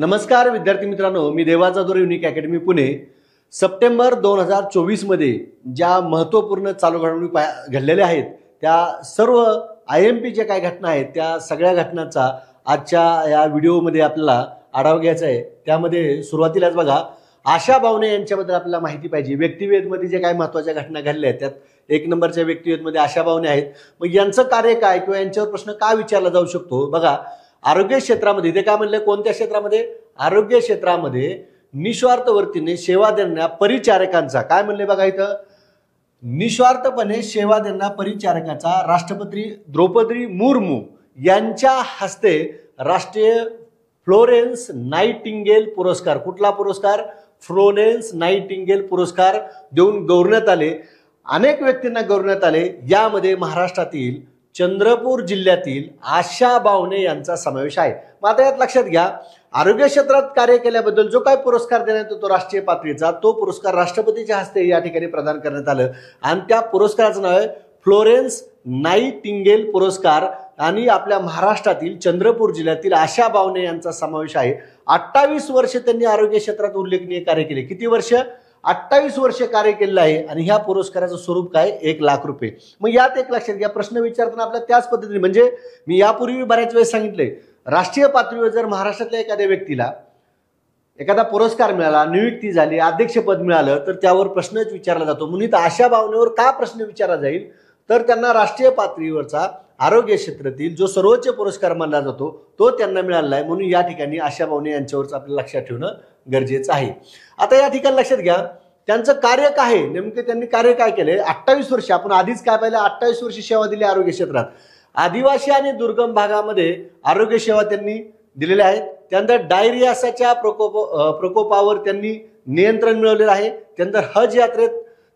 नमस्कार विद्यार्थी मित्रांनो, मी देवाचा दोर युनिक अकॅडमी पुणे सप्टेंबर 2024 मध्ये ज्या महत्त्वपूर्ण चालू घडामोडी घडलेल्या आहेत त्या सर्व IMP जे काही घटना आहेत त्या सगळ्या घटनांचा आजच्या या व्हिडिओमध्ये आपल्याला आढावा घ्यायचा आहे। त्यामध्ये सुरुवातीलाच बघा, आशा बावणे यांच्याबद्दल आपल्याला माहिती पाहिजे। व्यक्तिवेधमध्ये जे काही महत्त्वाच्या घटना घडल्या आहेत त्यात एक नंबरच्या व्यक्तिवेधमध्ये आशा बावणे आहेत। मग यांचं कार्य काय किंवा यांच्यावर प्रश्न का विचारला जाऊ शकतो बघा। आरोग्य क्षेत्रामध्ये ते काय म्हणले, कोणत्या क्षेत्रामध्ये? आरोग्य क्षेत्रामध्ये निस्वार्थ वृत्तीने सेवा देणाऱ्या परिचारकांचा काय म्हणले बघा इथं, निस्वार्थपणे सेवा देणाऱ्या परिचारकाचा राष्ट्रपती द्रौपदी मुर्मू यांच्या हस्ते राष्ट्रीय फ्लोरेन्स नाइटिंगेल पुरस्कार, कुठला पुरस्कार? फ्लोरेन्स नाइटिंगेल पुरस्कार देऊन गौरवण्यात आले। अनेक व्यक्तींना गौरवण्यात आले। यामध्ये महाराष्ट्रातील चंद्रपूर जिल्ह्यातील आशा बावणे यांचा समावेश आहे। मग आता यात लक्षात घ्या, आरोग्य क्षेत्रात कार्य केल्याबद्दल जो काही पुरस्कार देण्यात येतो राष्ट्रीय पातळीचा, तो पुरस्कार राष्ट्रपतीच्या हस्ते या ठिकाणी प्रदान करण्यात आलं आणि त्या पुरस्काराचं नाव आहे फ्लोरेन्स नाइटिंगेल पुरस्कार। आणि आपल्या महाराष्ट्रातील चंद्रपूर जिल्ह्यातील आशा बावणे यांचा समावेश आहे। 28 वर्ष त्यांनी आरोग्य क्षेत्रात उल्लेखनीय कार्य केले। किती वर्ष? 28 वर्ष कार्य केलेलं आहे। आणि ह्या पुरस्काराचं स्वरूप काय? 1 लाख रुपये। मग यात एक लक्षात घ्या, प्रश्न विचारताना आपल्याला त्याच पद्धतीने, म्हणजे मी यापूर्वी बऱ्याच वेळेस सांगितले, राष्ट्रीय पातळीवर जर महाराष्ट्रातल्या एखाद्या व्यक्तीला एखादा पुरस्कार मिळाला, नियुक्ती झाली, अध्यक्षपद मिळालं तर त्यावर प्रश्नच विचारला जातो। म्हणून इथं आशा बावणेवर का प्रश्न विचारला जाईल तर त्यांना राष्ट्रीय पातळीवरचा आरोग्य क्षेत्रातील जो सर्वोच्च पुरस्कार मानला जातो तो त्यांना मिळाला आहे। म्हणून या ठिकाणी आशा बावणे यांच्यावरच आपल्याला लक्षात ठेवणं गरजेचं आहे। आता या ठिकाणी लक्षात घ्या, त्यांचं कार्य काय आहे, नेमके त्यांनी कार्य काय केले? 28 वर्ष, आपण आधीच काय पाहिलं, 28 वर्ष सेवा दिली आरोग्य क्षेत्रात। आदिवासी आणि दुर्गम भागामध्ये आरोग्य सेवा त्यांनी दिलेल्या आहेत। त्यानंतर डायरियाच्या प्रकोपावर त्यांनी नियंत्रण मिळवलेलं आहे। त्यानंतर हज यात्रेत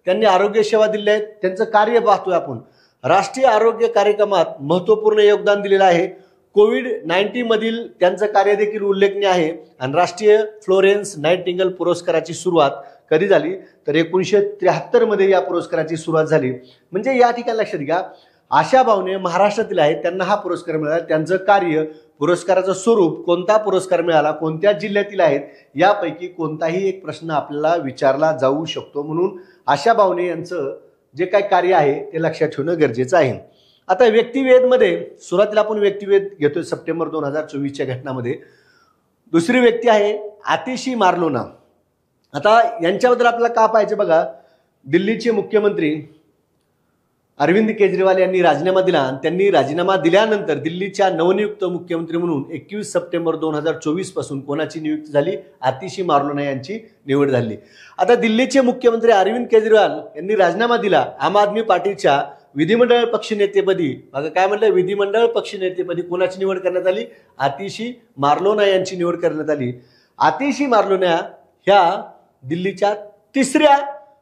त्यांनी आरोग्य सेवा दिली आहेत। त्यांचं कार्य पाहतोय आपण, राष्ट्रीय आरोग्य कार्यक्रमात महत्त्वपूर्ण योगदान दिलेलं आहे। कोविड-19 मधील त्यांचं कार्य देखील उल्लेखनीय आहे। आणि राष्ट्रीय फ्लोरेन्स नाइटिंगेल पुरस्काराची सुरुवात कधी झाली तर 1973 मध्ये या पुरस्काराची सुरुवात झाली। म्हणजे या ठिकाणी लक्षात घ्या, आशा बावणे महाराष्ट्रातील आहेत, त्यांना हा पुरस्कार मिळाला। त्यांचं कार्य, पुरस्काराचं स्वरूप, कोणता पुरस्कार मिळाला, कोणत्या जिल्ह्यातील आहेत, यापैकी कोणताही एक प्रश्न आपल्याला विचारला जाऊ शकतो। म्हणून आशा बावणे यांचं जे काही कार्य आहे ते लक्षात ठेवणं गरजेचं आहे। आता व्यक्तिवेधमध्ये सुरुवातीला आपण व्यक्तिवेध घेतोय सप्टेंबर 2024च्या घटनामध्ये। दुसरी व्यक्ती आहे आतिशी मार्लोना। आता यांच्याबद्दल आपल्याला का पाहिजे बघा, दिल्लीचे मुख्यमंत्री अरविंद केजरीवाल यांनी राजीनामा दिला आणि त्यांनी राजीनामा दिल्यानंतर दिल्लीच्या नवनियुक्त मुख्यमंत्री म्हणून 21 सप्टेंबर 2024 पासून कोणाची नियुक्ती झाली? आतिशी मार्लोना यांची निवड झाली। आता दिल्लीचे मुख्यमंत्री अरविंद केजरीवाल यांनी राजीनामा दिला। आम आदमी पार्टीच्या विधिमंडळ पक्षनेतेपदी, बघा काय म्हटलं, विधिमंडळ पक्षनेतेपदी कोणाची निवड करण्यात आली? आतिशी मार्लोना यांची निवड करण्यात आली। आतिशी मार्लोना ह्या दिल्लीच्या तिसऱ्या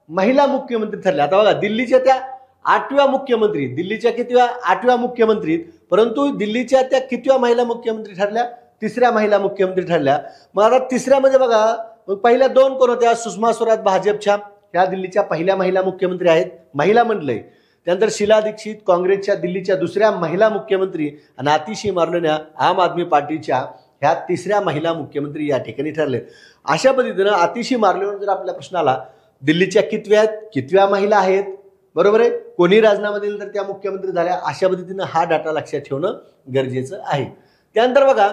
महिला मुख्यमंत्री ठरल्या। आता बघा, दिल्लीच्या त्या 8व्या मुख्यमंत्री, दिल्लीच्या कितव्या? 8व्या मुख्यमंत्री, परंतु दिल्लीच्या त्या कितव्या महिला मुख्यमंत्री ठरल्या? तिसऱ्या महिला मुख्यमंत्री ठरल्या। मग आता तिसऱ्यामध्ये बघा, पहिल्या 2 कोण होत्या? सुषमा स्वराज भाजपच्या, ह्या दिल्लीच्या पहिल्या महिला मुख्यमंत्री आहेत, महिला मंडळी। त्यानंतर शीला दीक्षित काँग्रेसच्या दिल्लीच्या दुसऱ्या महिला मुख्यमंत्री आणि आतिशी मार्लोना आम आदमी पार्टीच्या ह्या तिसऱ्या महिला मुख्यमंत्री या ठिकाणी ठरले। अशा पद्धतीनं आतिशी मार्लोना जर आपल्या प्रश्न आला, दिल्लीच्या कितव्या महिला आहेत, बरोबर आहे, कोणी राजीनामा दिला तर त्या मुख्यमंत्री झाल्या, अशा पद्धतीनं हा डाटा लक्षात ठेवणं गरजेचं आहे। त्यानंतर बघा,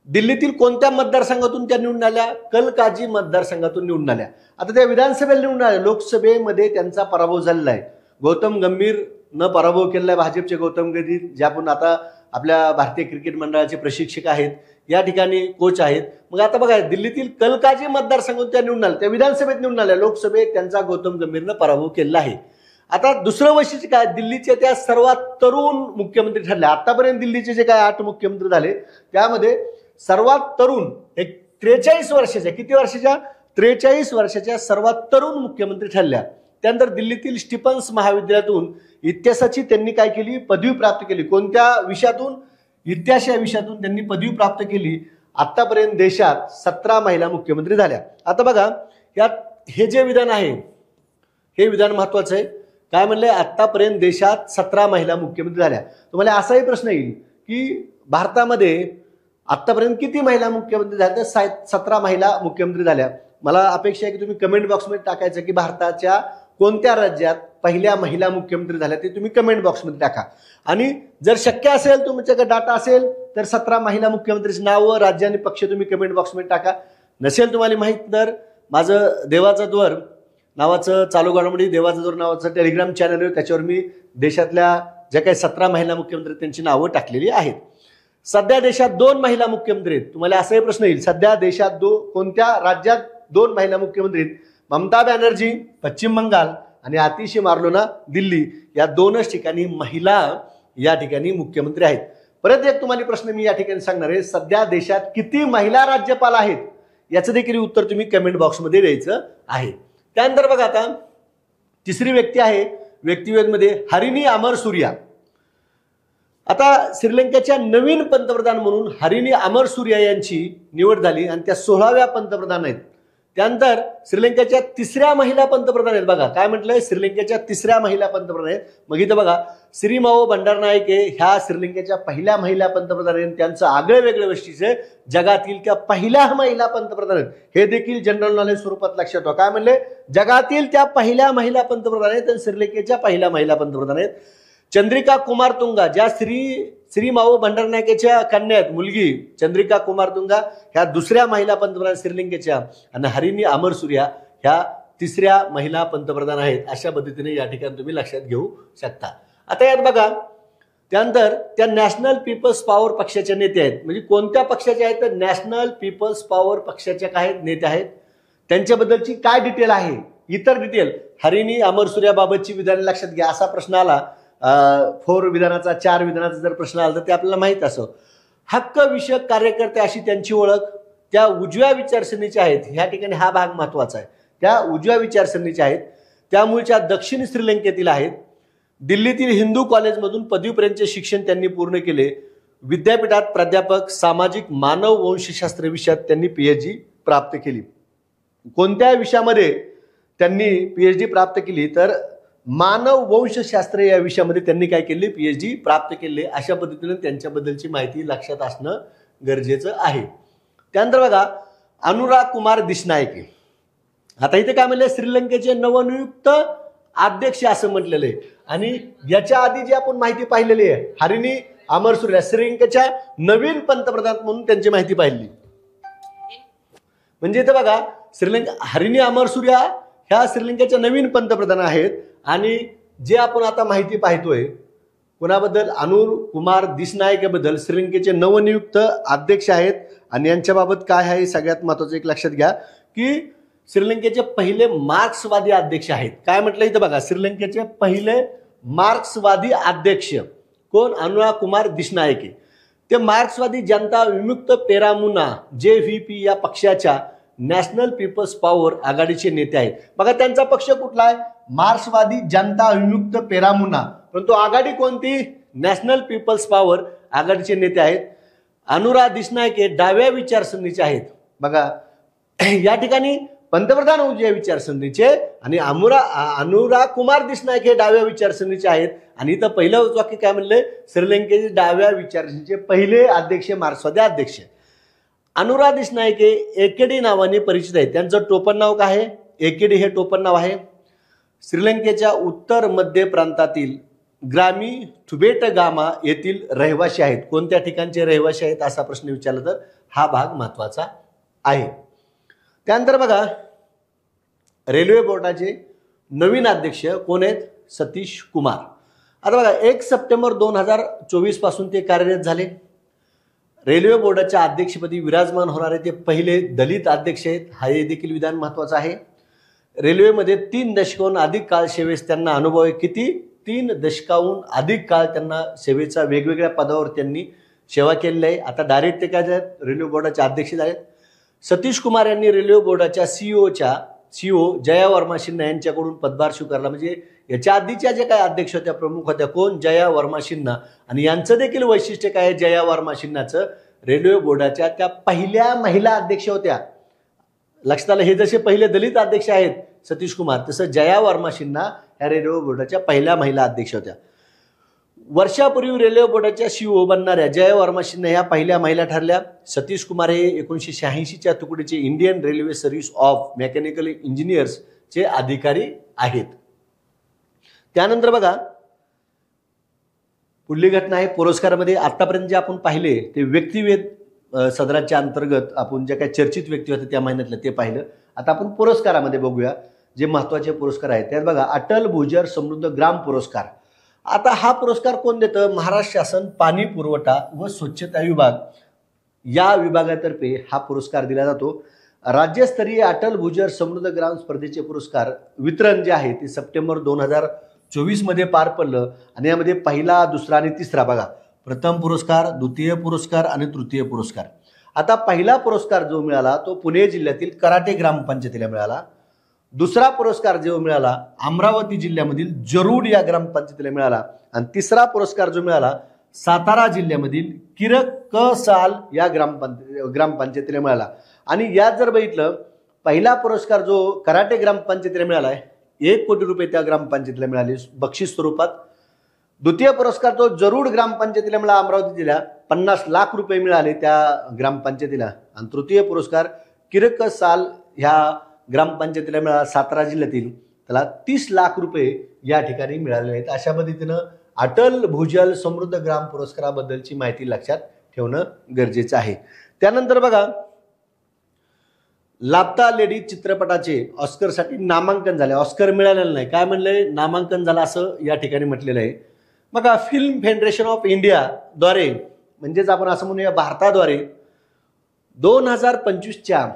दिल्लीतील कोणत्या मतदारसंघातून त्या निवडून आल्या? कलकाजी मतदारसंघातून निवडून आल्या। आता त्या विधानसभेला निवडून आल्या, लोकसभेमध्ये त्यांचा पराभव झालेला आहे। गौतम गंभीर न पराभव केलेला आहे, भाजपचे गौतम गंभीर, जे आपण आता आपल्या भारतीय क्रिकेट मंडळाचे प्रशिक्षक आहेत, या ठिकाणी कोच आहेत। मग आता बघा, दिल्लीतील कलकाजी मतदारसंघातून त्या निवडून आल्या, त्या विधानसभेत निवडून आल्या, लोकसभेत त्यांचा गौतम गंभीरनं पराभव केलेला आहे। आता दुसरं वैशिष्ट्य काय, दिल्लीचे त्या सर्वात तरुण मुख्यमंत्री ठरल्या। आतापर्यंत दिल्लीचे जे काय 8 मुख्यमंत्री झाले त्यामध्ये सर्वात तरुण एक 43 वर्षाच्या, किती वर्षाच्या? 43 वर्षाच्या सर्वात तरुण मुख्यमंत्री ठरल्या। त्यानंतर दिल्लीतील स्टीफन्स महाविद्यालयातून इतिहासाची त्यांनी काय केली? पदवी प्राप्त केली। कोणत्या विषयातून? इतिहास या विषयातून त्यांनी पदवी प्राप्त केली। आतापर्यंत देशात 17 महिला मुख्यमंत्री झाल्या। आता बघा, यात हे जे विधान आहे हे विधान महत्वाचं आहे। काय म्हणले? आतापर्यंत देशात 17 महिला मुख्यमंत्री झाल्या। तुम्हाला असाही प्रश्न येईल की भारतामध्ये आतापर्यंत किती महिला मुख्यमंत्री झाल्या? तर 17 महिला मुख्यमंत्री झाल्या. मला अपेक्षा आहे की तुम्ही कमेंट बॉक्समध्ये टाकायचं की भारताच्या कोणत्या राज्यात पहिल्या महिला मुख्यमंत्री झाल्या ते तुम्ही कमेंट बॉक्समध्ये टाका. आणि जर शक्य असेल तुमच्याकडे डाटा असेल तर 17 महिला मुख्यमंत्रीची नावं, राज्य आणि पक्ष तुम्ही कमेंट बॉक्समध्ये टाका. नसेल तुम्हाला माहीत तर माझं देवाचा द्वार नावाचं चालू घडामोडी देवाचा द्वार नावाचं टेलिग्राम चॅनल आहे, त्याच्यावर मी देशातल्या ज्या काही 17 महिला मुख्यमंत्री त्यांची नावं टाकलेली आहेत. सध्या देशात 2 महिला मुख्यमंत्री आहेत. तुम्हाला असाही प्रश्न येईल, सध्या देशात कोणत्या राज्यात 2 महिला मुख्यमंत्री आहेत? ममता बॅनर्जी पश्चिम बंगाल आणि आतिशी मार्लोना दिल्ली, या 2च ठिकाणी महिला या ठिकाणी मुख्यमंत्री आहेत. परत एक तुम्हाला प्रश्न मी या ठिकाणी सांगणार आहे, सध्या देशात किती महिला राज्यपाल आहेत याचं देखील उत्तर तुम्ही कमेंट बॉक्समध्ये द्यायचं आहे. त्यानंतर बघा आता तिसरी व्यक्ती आहे व्यक्तिवेधमध्ये हरिणी अमरसूर्या. आता श्रीलंकेच्या नवीन पंतप्रधान म्हणून हरिणी अमरसूर्या यांची निवड झाली आणि त्या 16व्या पंतप्रधान आहेत. त्यानंतर श्रीलंकेच्या 3ऱ्या महिला पंतप्रधान आहेत. बघा काय म्हटलंय, श्रीलंकेच्या 3ऱ्या महिला पंतप्रधान आहेत. मग इथं बघा श्रीमावो बंडारनायके ह्या श्रीलंकेच्या पहिल्या महिला पंतप्रधान आहेत. त्यांचं आगळं वेगळं वैशिष्ट्य जगातील त्या पहिल्या महिला पंतप्रधान आहेत. हे देखील जनरल नॉलेज स्वरूपात लक्षात ठेवा. काय म्हणले, जगातील त्या पहिल्या महिला पंतप्रधान आहेत आणि श्रीलंकेच्या पहिल्या महिला पंतप्रधान आहेत. चंद्रिका कुमारतुंगा ज्या श्रीमावो बंडारनायकेच्या कन्या आहेत, मुलगी चंद्रिका कुमारतुंगा ह्या 2ऱ्या महिला पंतप्रधान श्रीलंकेच्या आणि हरिणी अमरसूर्या ह्या 3ऱ्या महिला पंतप्रधान आहेत. अशा पद्धतीने या ठिकाणी तुम्ही लक्षात घेऊ शकता. आता यात बघा त्यानंतर त्या नॅशनल पीपल्स पॉवर पक्षाच्या नेते आहेत. म्हणजे कोणत्या पक्षाचे आहेत तर नॅशनल पीपल्स पॉवर पक्षाच्या काय नेते आहेत, त्यांच्याबद्दलची काय डिटेल आहे, इतर डिटेल हरिणी अमरसूर्याबाबतची विधाने लक्षात घ्या. असा प्रश्न आला 4 विधानाचा 4 विधानाचा जर प्रश्न आला तर ते आपल्याला माहित असो. हक्क विषयक कार्यकर्ते अशी त्यांची ओळख, त्या उजव्या विचारसरणीच्या आहेत. ह्या ठिकाणी हा भाग महत्वाचा आहे. त्या उजव्या विचारसरणीच्या आहेत, त्यामुळेच्या दक्षिण श्रीलंकेतील आहेत. दिल्लीतील हिंदू कॉलेजमधून पदवीपर्यंतचे शिक्षण त्यांनी पूर्ण केले. विद्यापीठात प्राध्यापक सामाजिक मानव वंशशास्त्र विषयात त्यांनी PhD प्राप्त केली. कोणत्या विषयामध्ये त्यांनी PhD प्राप्त केली तर मानव वंशशास्त्र या विषयामध्ये त्यांनी काय केले, PhD प्राप्त केले. अशा पद्धतीने त्यांच्याबद्दलची माहिती लक्षात असणं गरजेचं आहे. त्यानंतर बघा अनुराग कुमार दिसनायके. आता इथे काय म्हणले, श्रीलंकेचे नवनियुक्त अध्यक्ष असं म्हटलेलं आहे. आणि याच्या आधी जी आपण माहिती पाहिलेली आहे हरिणी अमरसूर्या श्रीलंकेच्या नवीन पंतप्रधान म्हणून त्यांची माहिती पाहिली. म्हणजे इथे बघा हरिणी अमरसूर्या ह्या श्रीलंकेच्या नवीन पंतप्रधान आहेत. आणि जे आपण आता माहिती पाहतोय कोणाबद्दल, अनुर कुमार दिसनायकेबद्दल, श्रीलंकेचे नवनियुक्त अध्यक्ष आहेत. आणि यांच्याबाबत काय आहे सगळ्यात महत्वाचं एक लक्षात घ्या की श्रीलंकेचे पहिले मार्क्सवादी अध्यक्ष आहेत. काय म्हटलं इथं बघा, श्रीलंकेचे पहिले मार्क्सवादी अध्यक्ष कोण, अनुराग कुमार दिसनायके. ते मार्क्सवादी जनता विमुक्त पेरामुना JVP या पक्षाच्या नॅशनल पीपल्स पॉवर आघाडीचे नेते आहेत. बघा त्यांचा पक्ष कुठला आहे, मार्क्सवादी जनता विमुक्त पेरामुना, परंतु आघाडी कोणती, नॅशनल पीपल्स पॉवर आघाडीचे नेते आहेत. अनुराग दिसनायके डाव्या विचारसरणीचे आहेत. बघा या ठिकाणी पंतप्रधान उजव्या विचारसरणीचे आणि अनुराग कुमार दिसनायके डाव्या विचारसरणीचे आहेत. आणि इथं पहिलं वाक्य काय म्हणले, श्रीलंकेचे डाव्या विचारसरणीचे पहिले अध्यक्ष मार्क्सवादी अध्यक्ष. अनुराग दिसनायके AKD नावाने परिचित आहेत. त्यांचं टोपण नाव काय आहे, AKD हे टोपण नाव आहे. श्रीलंकेच्या उत्तर मध्य प्रांतातील ग्रामी थुबेटगामा येथील रहिवासी आहेत. कोणत्या ठिकाणचे रहिवासी आहेत असा प्रश्न विचारला तर हा भाग महत्वाचा आहे. त्यानंतर बघा रेल्वे बोर्डाचे नवीन अध्यक्ष कोण आहेत, सतीश कुमार. आता बघा 1 सप्टेंबर 2024 पासून ते कार्यरत झाले. रेल्वे बोर्डाच्या अध्यक्षपदी विराजमान होणारे ते पहिले दलित अध्यक्ष आहेत. हा देखील विधान महत्वाचं आहे. रेल्वेमध्ये 3 दशकाहून अधिक काळ सेवेस त्यांना अनुभव आहे. किती, 3 दशकाहून अधिक काळ त्यांना सेवेचा वेगवेगळ्या पदावर त्यांनी सेवा केलेली आहे. आता डायरेक्ट ते काय आहेत, रेल्वे बोर्डाचे अध्यक्ष आहेत. सतीश कुमार यांनी रेल्वे बोर्डाच्या CEO जया वर्मा सिन्हा यांच्याकडून पदभार स्वीकारला. म्हणजे याच्या आधीच्या जे काही अध्यक्ष होत्या, प्रमुख होत्या, कोण, जया वर्मा सिन्हा. आणि यांचं देखील वैशिष्ट्य काय आहे, जया वर्मा सिन्हाचं रेल्वे बोर्डाच्या त्या पहिल्या महिला अध्यक्ष होत्या. लक्षात आलं, हे जसे पहिले दलित अध्यक्ष आहेत सतीश कुमार, तसं जया वर्मा सिन्हा या रेल्वे बोर्डाच्या पहिल्या महिला अध्यक्ष होत्या. वर्षापूर्वी रेल्वे बोर्डाच्या सीओ बनणाऱ्या जय वर्मा शिंदे ह्या पहिल्या महिला ठरल्या. सतीश कुमार हे 1986च्या तुकडीचे Indian railway service of mechanical इंजिनियर्सचे अधिकारी आहेत. त्यानंतर बघा पुढली घटना आहे पुरस्कारामध्ये. आतापर्यंत जे आपण पाहिले ते व्यक्तिवेध सदराच्या अंतर्गत आपण ज्या काही चर्चित व्यक्ती होत्या त्या महिन्यातलं ते पाहिलं. आता आपण पुरस्कारामध्ये बघूया जे महत्त्वाचे पुरस्कार आहेत. त्यात बघा अटल भूजल समृद्ध ग्राम पुरस्कार. आता हा पुरस्कार कोण देतं? महाराष्ट्र शासन पाणी पुरवठा व स्वच्छता विभाग या विभागातर्फे हा पुरस्कार दिला जातो. राज्यस्तरीय अटल भूजल समृद्ध ग्राम स्पर्धेचे पुरस्कार वितरण जे आहे ते सप्टेंबर 2024 मध्ये पार पडलं आणि यामध्ये पहिला, दुसरा आणि तिसरा बघा प्रथम पुरस्कार, द्वितीय पुरस्कार आणि तृतीय पुरस्कार. आता पहिला पुरस्कार जो मिळाला तो पुणे जिल्ह्यातील कराटे ग्रामपंचायतीला मिळाला. दुसरा पुरस्कार जो मिळाला अमरावती जिल्ह्यामधील जरूड या ग्रामपंचायतीला मिळाला आणि तिसरा पुरस्कार जो मिळाला सातारा जिल्ह्यामधील किरकसाल या ग्रामपंचायतीला मिळाला. आणि यात जर बघितलं पहिला पुरस्कार जो कराटे ग्रामपंचायतीला मिळाला आहे 1 कोटी रुपये त्या ग्रामपंचायतीला मिळाले बक्षीस स्वरूपात. द्वितीय पुरस्कार तो जरूड ग्रामपंचायतीला मिळाला अमरावती जिल्ह्यात 50 लाख रुपये मिळाले त्या ग्रामपंचायतीला. आणि तृतीय पुरस्कार किरकसाल ह्या ग्रामपंचायतीला मिळाला सातारा जिल्ह्यातील, त्याला 30 लाख रुपये या ठिकाणी मिळाले आहेत. अशा पद्धतीनं अटल भूजल समृद्ध ग्राम पुरस्काराबद्दलची माहिती लक्षात ठेवणं गरजेचं आहे. त्यानंतर बघा लापता लेडी चित्रपटाचे ऑस्करसाठी नामांकन झाले. ऑस्कर मिळालेलं नाही, काय म्हणलंय? नामांकन झालं असं या ठिकाणी म्हटलेलं आहे. बघा फिल्म फेडरेशन ऑफ इंडिया द्वारे म्हणजेच आपण असं म्हणूया भारताद्वारे 2025च्या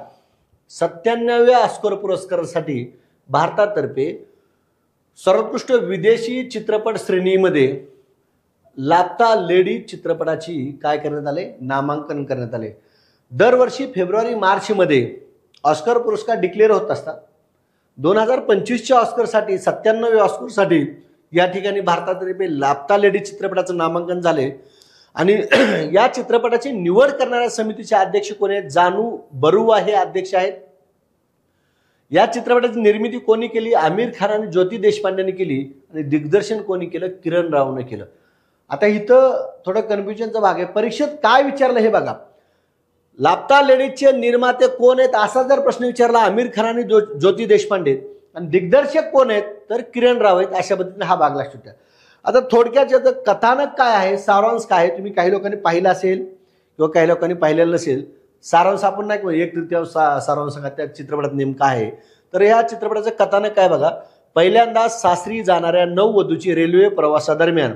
97व्या ऑस्कर पुरस्कारासाठी भारतातर्फे सर्वोत्कृष्ट विदेशी चित्रपट श्रेणीमध्ये लापता लेडी चित्रपटाची काय करण्यात आले? नामांकन करण्यात आले. दरवर्षी फेब्रुवारी-मार्च मध्ये ऑस्कर पुरस्कार डिक्लेअर होत असतात. 2025च्या ऑस्करसाठी 97व्या ऑस्करसाठी या ठिकाणी भारतातर्फे लापता लेडी चित्रपटाचं नामांकन झाले. आणि या चित्रपटाची निवड करणाऱ्या समितीचे अध्यक्ष कोण आहेत? जानू बरुआ हे अध्यक्ष आहेत. या चित्रपटाची निर्मिती कोणी केली? आमिर खान आणि ज्योती देशपांडेने केली. आणि दिग्दर्शन कोणी केलं? किरण रावने केलं. आता इथं थोडं कन्फ्युजनचा भाग आहे. परीक्षेत काय विचारलं हे बघा. लापता लेडीजचे निर्माते कोण आहेत असा जर प्रश्न विचारला आमिर खान आणि ज्योती देशपांडे आणि दिग्दर्शक कोण आहेत तर किरण राव आहेत. अशा पद्धतीने हा भाग लक्षात ठेवा. आता थोडक्यात याचं कथानक काय आहे, सारांश काय आहे, तुम्ही काही लोकांनी पाहिलं असेल किंवा काही लोकांनी पाहिलेलं नसेल. सारांश आपण नाही 1/3 सारांश सांगा त्या चित्रपटात नेमका आहे. तर या चित्रपटाचं कथानक काय बघा. पहिल्यांदा सासरी जाणाऱ्या नववधूची रेल्वे प्रवासादरम्यान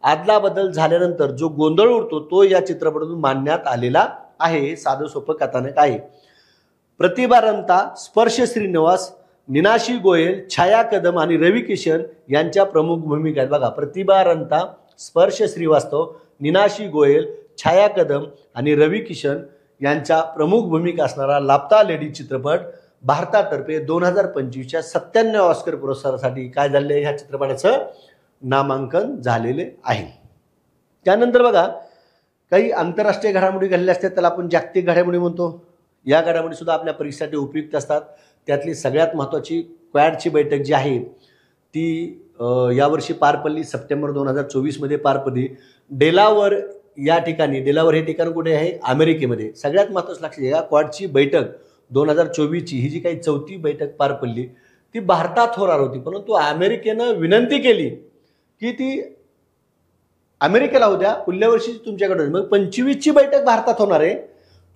आदलाबदल झाल्यानंतर जो गोंधळ उडतो तो या चित्रपटातून मांडण्यात आलेला आहे. हे साधं सोपं कथानक आहे. प्रतिभा रंता, स्पर्श श्रीनिवास, नीनाशी गोयल, छाया कदम आणि रवी किशन यांच्या प्रमुख भूमिका आहेत. बघा प्रतिभा रंता, स्पर्श श्रीवास्तव, नीनाशी गोयल, छाया कदम आणि रवी किशन यांच्या प्रमुख भूमिका असणारा लापता लेडी चित्रपट भारतातर्फे 2025च्या 97व्या ऑस्कर पुरस्कारासाठी काय झाले? ह्या चित्रपटाचं नामांकन झालेले आहे. त्यानंतर बघा काही आंतरराष्ट्रीय घडामोडी घडलेल्या असतात त्याला आपण जागतिक घडामोडी म्हणतो. या घडामोडी सुद्धा आपल्या परीक्षेसाठी उपयुक्त असतात. त्यातली सगळ्यात महत्त्वाची क्वॅडची बैठक जी आहे ती यावर्षी पार पडली. सप्टेंबर 2024 मध्ये पार पडली. डेलावर या ठिकाणी, डेलावर हे ठिकाण कुठे आहे? अमेरिकेमध्ये. सगळ्यात महत्त्वाचं लक्षात घ्या क्वॅडची बैठक 2024ची ही जी काही 4थी बैठक पार पडली ती भारतात होणार होती. परंतु अमेरिकेनं विनंती केली की ती अमेरिकेला उद्या पुढल्या वर्षी तुमच्याकडे. मग 25ची बैठक भारतात होणार आहे,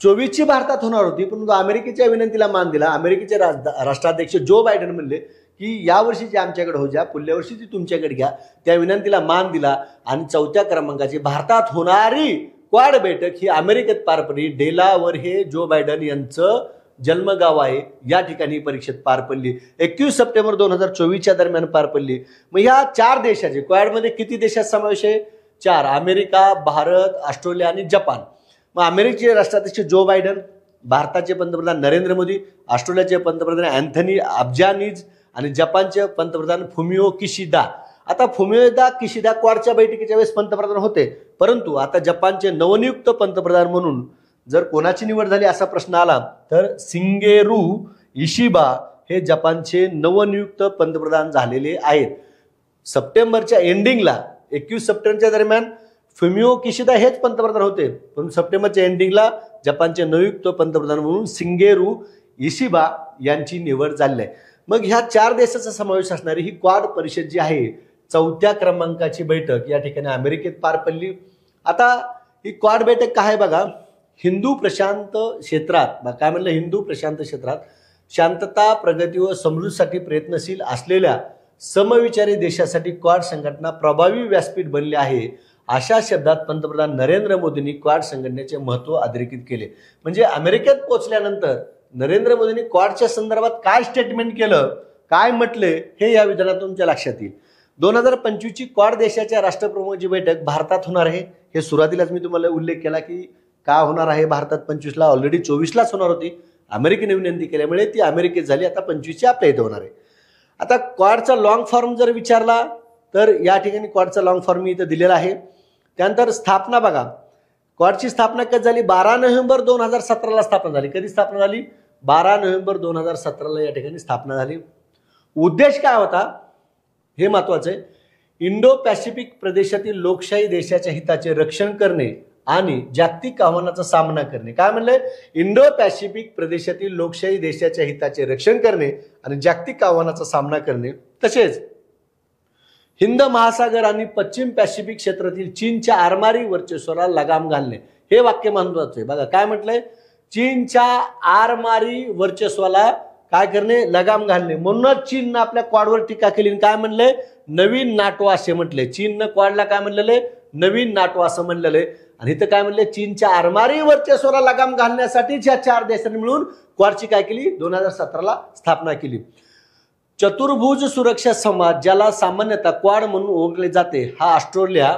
24ची भारतात होणार होती. परंतु अमेरिकेच्या विनंतीला मान दिला. अमेरिकेचे राष्ट्राध्यक्ष जो बायडन म्हणले की यावर्षी जे आमच्याकडे हो द्या, पुढल्या वर्षी ती तुमच्याकडे घ्या. त्या विनंतीला मान दिला आणि 4थ्या क्रमांकाची भारतात होणारी क्वाड बैठक ही अमेरिकेत पार पडली. डेलावर हे जो बायडन यांचं जन्मगाव आहे. या ठिकाणी परीक्षेत पार पडली. 31 सप्टेंबर 2024च्या दरम्यान पार पडली. मग ह्या 4 देशाचे क्वाडमध्ये किती देशात समावेश आहे? 4. अमेरिका, भारत, ऑस्ट्रेलिया आणि जपान. मग अमेरिकेचे राष्ट्राध्यक्ष जो बायडन, भारताचे पंतप्रधान नरेंद्र मोदी, ऑस्ट्रेलियाचे पंतप्रधान अँथनी अल्बनीझ आणि जपानचे पंतप्रधान फुमिओ किशिदा. आता फुमिओ किशिदा क्वाडच्या बैठकीच्या वेळेस पंतप्रधान होते. परंतु आता जपानचे नवनियुक्त पंतप्रधान म्हणून जर कोणाची निवड झाली असा प्रश्न आला तर शिंगेरू इशिबा हे जपानचे नवनियुक्त पंतप्रधान झालेले आहेत. सप्टेंबरच्या एंडिंगला 21 सप्टेंबरच्या दरम्यान फुमिओ किशिदा हेच पंतप्रधान होते, पण सप्टेंबरच्या एंडिंगला जपानचे नवयुक्त पंतप्रधान म्हणून शिंगेरू इशिबा यांची निवड झाली आहे. मग ह्या 4 देशाचा समावेश असणारी ही क्वाड परिषद जी आहे 4थ्या क्रमांकाची बैठक या ठिकाणी अमेरिकेत पार पडली. आता ही क्वाड बैठक काय आहे बघा, हिंदू प्रशांत क्षेत्रात, काय म्हणलं, हिंदू प्रशांत क्षेत्रात शांतता, प्रगती व समृद्धीसाठी प्रयत्नशील असलेल्या समविचारी देशासाठी क्वाड संघटना प्रभावी व्यासपीठ बनले आहे, अशा शब्दात पंतप्रधान नरेंद्र मोदींनी क्वाड संघटनेचे महत्त्व अधोरेखित केले. म्हणजे अमेरिकेत पोहोचल्यानंतर नरेंद्र मोदींनी क्वाडच्या संदर्भात काय स्टेटमेंट केलं, काय म्हटले, हे या विधानातून तुमच्या लक्षात येईल. 2025 ची क्वाड देशाच्या राष्ट्रप्रमुखांची बैठक भारतात होणार आहे. हे सुरुवातीलाच मी तुम्हाला उल्लेख केला की का होणार आहे भारतात. 25ला ऑलरेडी 24लाच होणार होती, अमेरिकेने विनंती केल्यामुळे ती अमेरिकेत झाली. आता 25ची आपल्या इथे होणार आहे. आता क्वाडचा लॉंग फॉर्म जर विचारला तर या ठिकाणी क्वाडचा लॉंग फॉर्म मी इथं दिलेला आहे. त्यानंतर स्थापना बघा, क्वाडची स्थापना कधी झाली, 12 नोव्हेंबर 2017ला स्थापना झाली. कधी स्थापना झाली, 12 नोव्हेंबर 2017ला या ठिकाणी स्थापना झाली. उद्देश काय होता हे महत्वाचं आहे. इंडो पॅसिफिक प्रदेशातील लोकशाही देशाच्या हिताचे रक्षण करणे आणि जागतिक आव्हानाचा सामना करणे. काय म्हणलंय, इंडो पॅसिफिक प्रदेशातील लोकशाही देशाच्या हिताचे रक्षण करणे आणि जागतिक आव्हानाचा सामना करणे, तसेच हिंद महासागर आणि पश्चिम पॅसिफिक क्षेत्रातील चीनच्या आरमारी वर्चस्वाला लगाम घालणे. हे वाक्य महत्वाचं आहे बघा. काय म्हटलंय, चीनच्या आरमारी वर्चस्वाला काय करणे, लगाम घालणे. म्हणूनच चीननं आपल्या क्वाडवर टीका केली. काय म्हणलंय, नवीन नाटो असे म्हटले. चीननं क्वाडला काय म्हणलेले, नवीन नाटो असं म्हणलेले. आणि इथं काय म्हणले, चीनच्या आरमारी वर्चस्वाला लगाम घालण्यासाठीच या 4 देशांनी मिळून क्वाडची काय केली, 2017ला स्थापना केली. चतुर्भुज सुरक्षा संवाद, ज्याला सामान्यतः क्वाड म्हणून ओळखले जाते, हा Australia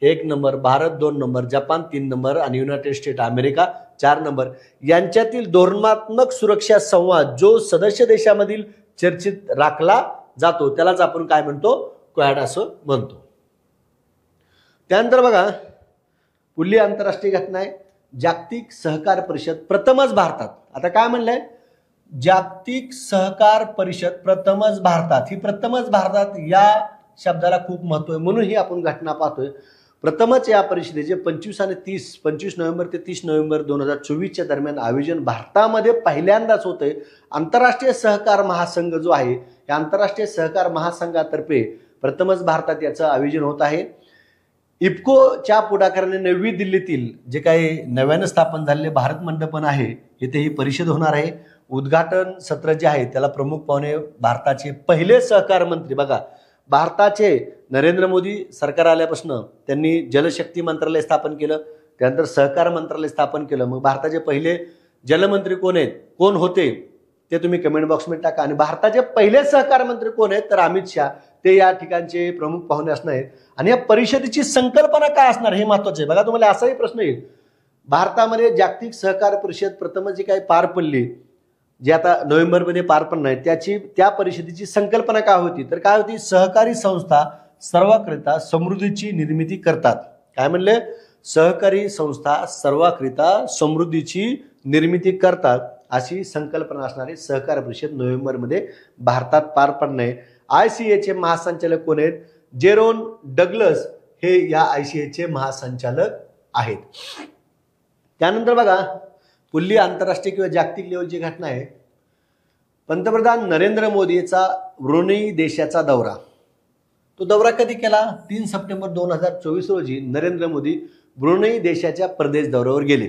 1 number, Bharat 2 number, Japan 3 number आणि युनायटेड स्टेट अमेरिका 4 नंबर यांच्यातील धोरणात्मक सुरक्षा संवाद जो सदस्य देशामधील चर्चेत राखला जातो त्यालाच आपण काय म्हणतो, क्वाड असं म्हणतो. त्यानंतर बघा, पुढली आंतरराष्ट्रीय घटना आहे जागतिक सहकार परिषद प्रथमच भारतात. आता काय म्हणलंय, जागतिक सहकार परिषद प्रथमच भारतात. ही प्रथमच भारतात या शब्दाला खूप महत्व आहे, म्हणून ही आपण घटना पाहतोय. प्रथमच या परिषदेचे 25 नोव्हेंबर ते 30 नोव्हेंबर 2024च्या दरम्यान आयोजन भारतामध्ये पहिल्यांदाच होतंय. आंतरराष्ट्रीय सहकार महासंघ जो आहे, या आंतरराष्ट्रीय सहकार महासंघातर्फे प्रथमच भारतात याचं आयोजन होत आहे. इफ्कोच्या पुढाकाराने नवी दिल्लीतील जे काही नव्यानं स्थापन झालेले भारत मंडपन आहे, इथे ही परिषद होणार आहे. उद्घाटन सत्र जे आहे त्याला प्रमुख पाहुणे भारताचे पहिले सहकार मंत्री. बघा, भारताचे नरेंद्र मोदी सरकार आल्यापासून त्यांनी जलशक्ती मंत्रालय स्थापन केलं, त्यानंतर सहकार मंत्रालय स्थापन केलं. मग भारताचे पहिले जलमंत्री कोण आहेत, कोण होते ते तुम्ही कमेंट बॉक्समध्ये टाका. आणि भारताचे पहिले सहकार मंत्री कोण आहेत तर अमित शाह, ते या ठिकाणचे प्रमुख पाहुणे असणार आहेत. आणि या परिषदेची संकल्पना काय असणार हे महत्वाचं आहे. बघा, तुम्हाला असाही प्रश्न येईल, भारतामध्ये जागतिक सहकार परिषद प्रथम जी काही पार पडली, जे आता नोव्हेंबरमध्ये पार पडणार आहे, त्या परिषदेची संकल्पना काय होती तर काय होती, सहकारी संस्था सर्वांकरिता समृद्धीची निर्मिती करतात. काय म्हणले, सहकारी संस्था सर्वांकरिता समृद्धीची निर्मिती करतात, अशी संकल्पना असणारी सहकार परिषद नोव्हेंबरमध्ये भारतात पार पडणार आहे. ICA महासंचालक कोण आहेत, जेरोन डग्लस हे या ICA महासंचालक आहेत. त्यानंतर बघा, पुढली आंतरराष्ट्रीय किंवा जागतिक लेवलची घटना आहे, पंतप्रधान नरेंद्र मोदीचा ब्रुनेई देशाचा दौरा. तो दौरा कधी केला, 3 सप्टेंबर 2024 रोजी नरेंद्र मोदी ब्रुनेई देशाच्या प्रदेश दौऱ्यावर गेले.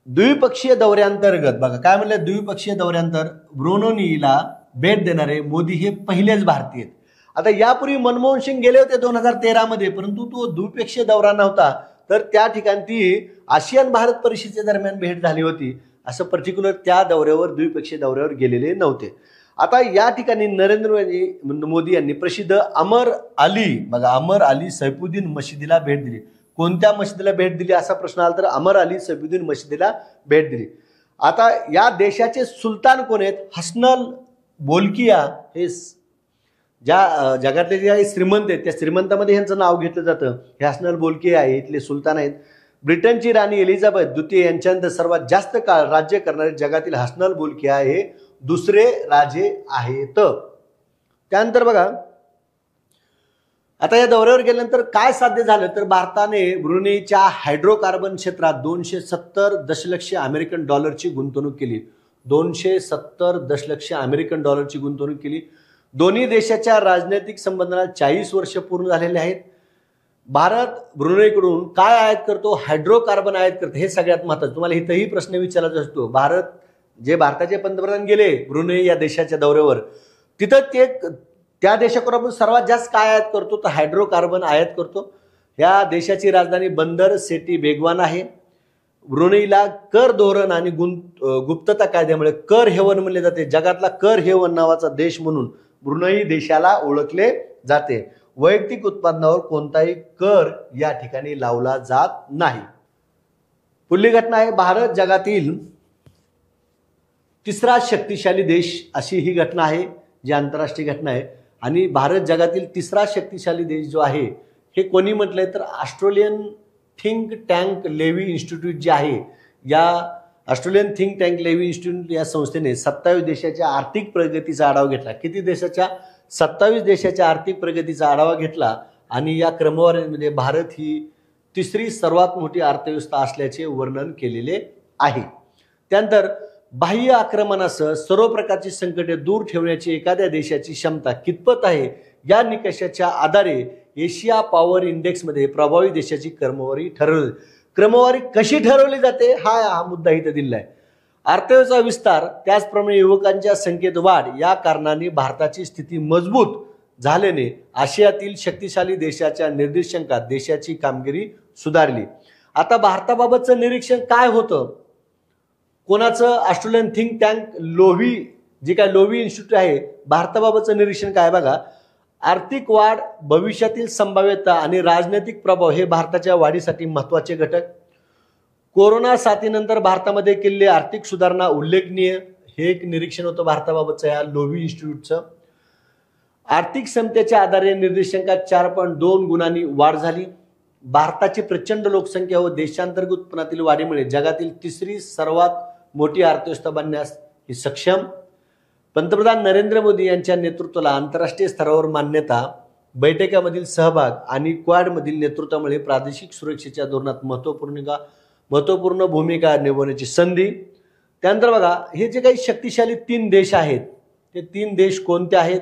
द्विपक्षीय दौऱ्यांतर्गत बघा काय म्हणले, द्विपक्षीय दौऱ्यांतर ब्रुनेईला भेट देणारे मोदी हे पहिलेच भारतीय आहेत. आता यापूर्वी मनमोहन सिंग गेले होते 2013 मध्ये, परंतु तो द्विपक्षीय दौरा नव्हता, तर त्या ठिकाणी ती आसियान भारत परिषदेच्या दरम्यान भेट झाली होती. असं पर्टिक्युलर त्या दौऱ्यावर, द्विपक्षीय दौऱ्यावर गेलेले नव्हते. आता या ठिकाणी नरेंद्र मोदी यांनी प्रसिद्ध अमर अली सैफुद्दीन मशिदीला भेट दिली. कोणत्या मशिदीला भेट दिली असा प्रश्न आला तर अमर अली सैफुद्दीन मशिदीला भेट दिली. आता या देशाचे सुलतान कोण आहेत, हसनल बोलकिया हे ज्या जगातले जे श्रीमंत आहेत त्या श्रीमंतामध्ये यांचं नाव घेतलं जातं. हे हसनल बोलकिया आहे, इथले सुलतान आहेत. ब्रिटनची राणी एलिझाबेथ द्वितीय यांच्यानंतर सर्वात जास्त काळ राज्य करणारे जगातील हसनल बोलकिया हे दुसरे राजे आहेत. त्यानंतर बघा, आता या दौऱ्यावर गेल्यानंतर काय साध्य झालं तर भारताने ब्रुनेईच्या हायड्रोकार्बन क्षेत्रात 270 दशलक्ष अमेरिकन डॉलरची गुंतवणूक केली. 270 दशलक्ष अमेरिकन डॉलरची गुंतवणूक केली. दोन्ही देशाच्या राजनैतिक संबंधाला 40 वर्ष पूर्ण झालेले आहेत. भारत ब्रुनेईकडून काय आयात करतो? हायड्रोकार्बन आयात करतो. हे सगळ्यात महत्त्वाचं. तुम्हाला इथंही प्रश्न विचारायचा असतो. भारताचे पंतप्रधान गेले ब्रुनेई या देशाच्या दौऱ्यावर, तिथं त्या देशाकडून सर्वात जास्त काय आयात करतो तर हायड्रोकार्बन आयात करतो. या देशाची राजधानी बंदर सिटी बेगवान आहे. ब्रुनेईला कर धोरण आणि गुप्तता कायद्यामुळे कर हेवन म्हणले जाते. जगातला कर हेवन नावाचा देश म्हणून ब्रुनेई देशाला ओळखले जाते. वैयक्तिक उत्पन्नावर कोणताही कर या ठिकाणी लावला जात नाही. पुढली घटना आहे, भारत जगातील तिसरा शक्तिशाली देश, अशी ही घटना आहे जी आंतरराष्ट्रीय घटना आहे. आणि भारत जगातील तिसरा शक्तिशाली देश जो आहे हे कोणी म्हटलंय तर Australian think tank levy institute जे आहे, या Australian think tank levy institute या संस्थेने 27 देशाच्या आर्थिक प्रगतीचा आढावा घेतला. किती देशाच्या? 27 देशाच्या आर्थिक प्रगतीचा आढावा घेतला आणि या क्रमवारीमध्ये भारत ही तिसरी सर्वात मोठी अर्थव्यवस्था असल्याचे वर्णन केलेले आहे. त्यानंतर बाह्य आक्रमणासह सर्व प्रकारची संकटे दूर ठेवण्याची एखाद्या देशाची क्षमता कितपत आहे या निकषाच्या आधारे एशिया पॉवर इंडेक्समध्ये प्रभावी देशाची क्रमवारी कशी ठरवली जाते हा मुद्दा इथे दिला आहे. अर्थव्यवस्था विस्तार, त्याचप्रमाणे युवकांच्या संख्येत वाढ या कारणाने भारताची स्थिती मजबूत झाल्याने आशियातील शक्तिशाली देशाच्या निर्देशांकात देशाची कामगिरी सुधारली. आता भारताबाबतचं निरीक्षण काय होतं? कोणाचं? ऑस्ट्रेलियन थिंक टँक लोव्ही, जे काय लोव्ही इन्स्टिट्यूट आहे, भारताबाबतचं निरीक्षण काय बघा. आर्थिक वाढ, भविष्यातील संभाव्यता आणि राजनैतिक प्रभाव हे भारताच्या वाढीसाठी महत्त्वाचे घटक. कोरोना साथीनंतर भारतामध्ये केलेली आर्थिक सुधारणा उल्लेखनीय, हे एक निरीक्षण होतं भारताबाबतचं या लोव्ही इन्स्टिट्यूटचं. आर्थिक क्षमतेच्या आधारे निर्देशांकात 4.2 गुणांनी वाढ झाली. भारताची प्रचंड लोकसंख्या व देशांतर्गत उत्पन्नातील वाढीमुळे जगातील तिसरी सर्वात मोठी अर्थव्यवस्था बनण्यास ही सक्षम. पंतप्रधान नरेंद्र मोदी यांच्या नेतृत्वाला आंतरराष्ट्रीय स्तरावर मान्यता, बैठकामधील सहभाग आणि क्वाडमधील नेतृत्वामुळे प्रादेशिक सुरक्षेच्या धोरणात महत्त्वपूर्ण भूमिका निभावण्याची संधी. त्यानंतर बघा, हे जे काही शक्तिशाली 3 देश आहेत, ते 3 देश कोणते आहेत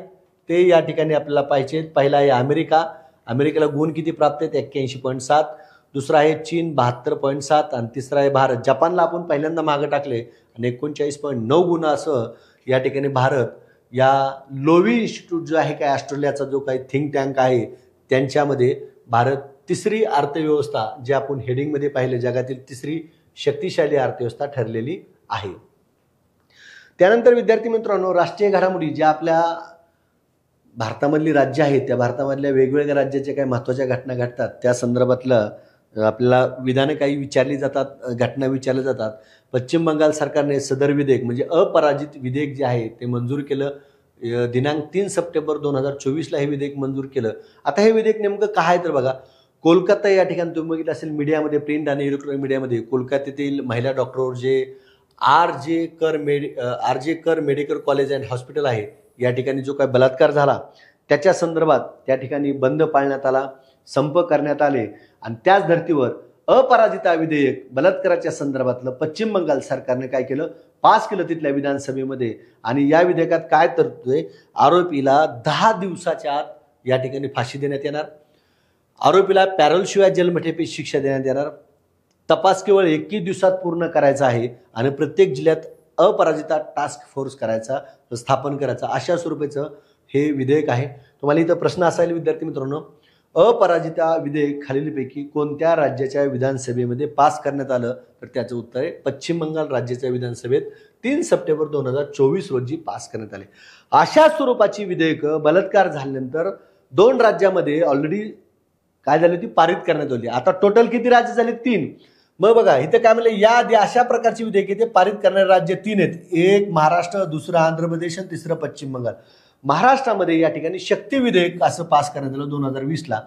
ते या ठिकाणी आपल्याला पाहिजे. पहिला आहे अमेरिका. अमेरिकेला गुण किती प्राप्त आहेत? 81.7. दुसरा आहे चीन 72.7 आणि तिसरा आहे भारत. जपानला आपण पहिल्यांदा मागे टाकले आणि 39.9 गुण असं या ठिकाणी भारत या लोव्ही इन्स्टिट्यूट जो आहे काय ऑस्ट्रेलियाचा जो काही थिंक टँक आहे त्यांच्यामध्ये भारत तिसरी अर्थव्यवस्था, जे आपण हेडिंगमध्ये पाहिले, जगातील तिसरी शक्तिशाली अर्थव्यवस्था ठरलेली आहे. त्यानंतर विद्यार्थी मित्रांनो, राष्ट्रीय घडामोडी ज्या आपल्या भारतामधली राज्य आहेत, त्या भारतामधल्या वेगवेगळ्या राज्याच्या काही महत्त्वाच्या घटना घडतात त्या संदर्भातलं आपल्याला विधानं काही विचारली जातात, घटना विचारल्या जातात. पश्चिम बंगाल सरकारने सदर विधेयक म्हणजे अपराजित विधेयक जे आहे ते मंजूर केलं. दिनांक 3 सप्टेंबर 2024ला हे विधेयक मंजूर केलं. आता हे विधेयक नेमकं काय आहे तर बघा, कोलकाता या ठिकाणी तुम्ही बघितलं असेल मीडियामध्ये, प्रिंट आणि इलेक्ट्रॉनिक मीडियामध्ये, कोलकात्यातील महिला डॉक्टरवर जे आर जे कर मेडिकल कॉलेज अँड हॉस्पिटल आहे या ठिकाणी जो काही बलात्कार झाला त्याच्या संदर्भात त्या ठिकाणी बंद पाळण्यात आला, संप करण्यात आले आणि त्याच धर्तीवर अपराजिता विधेयक बलात्काराच्या संदर्भातलं पश्चिम बंगाल सरकारने काय केलं, पास केलं तिथल्या विधानसभेमध्ये. आणि या विधेयकात काय तरतूद आहे, आरोपीला 10 दिवसाच्या आत या ठिकाणी फाशी देण्यात येणार, आरोपीला पॅरोलशिवाय जन्मठेपेची शिक्षा देण्यात येणार, तपास केवळ 21 दिवसात पूर्ण करायचा आहे आणि प्रत्येक जिल्ह्यात अपराजिता टास्क फोर्स स्थापन करायचा, अशा स्वरूपाचं हे विधेयक आहे. तुम्हाला इथं प्रश्न असायला विद्यार्थी मित्रांनो, अपराजिता विधेयक खालीलपैकी कोणत्या राज्याच्या विधानसभेमध्ये पास करण्यात आलं तर त्याचं उत्तर आहे पश्चिम बंगाल राज्याच्या विधानसभेत 3 सप्टेंबर 2024 रोजी पास करण्यात आले. अशा स्वरूपाची विधेयकं बलात्कार झाल्यानंतर 2 राज्यामध्ये ऑलरेडी काय झाली ती पारित करण्यात आली. आता टोटल किती राज्य झाले? 3. मग बघा इथं काय म्हणलं, या आधी अशा प्रकारची विधेयक ते पारित करणारे राज्य 3 आहेत. एक महाराष्ट्र, दुसरं आंध्र प्रदेश आणि तिसरं पश्चिम बंगाल. महाराष्ट्रामध्ये या ठिकाणी शक्ती विधेयक असं पास करण्यात आलं 2020ला.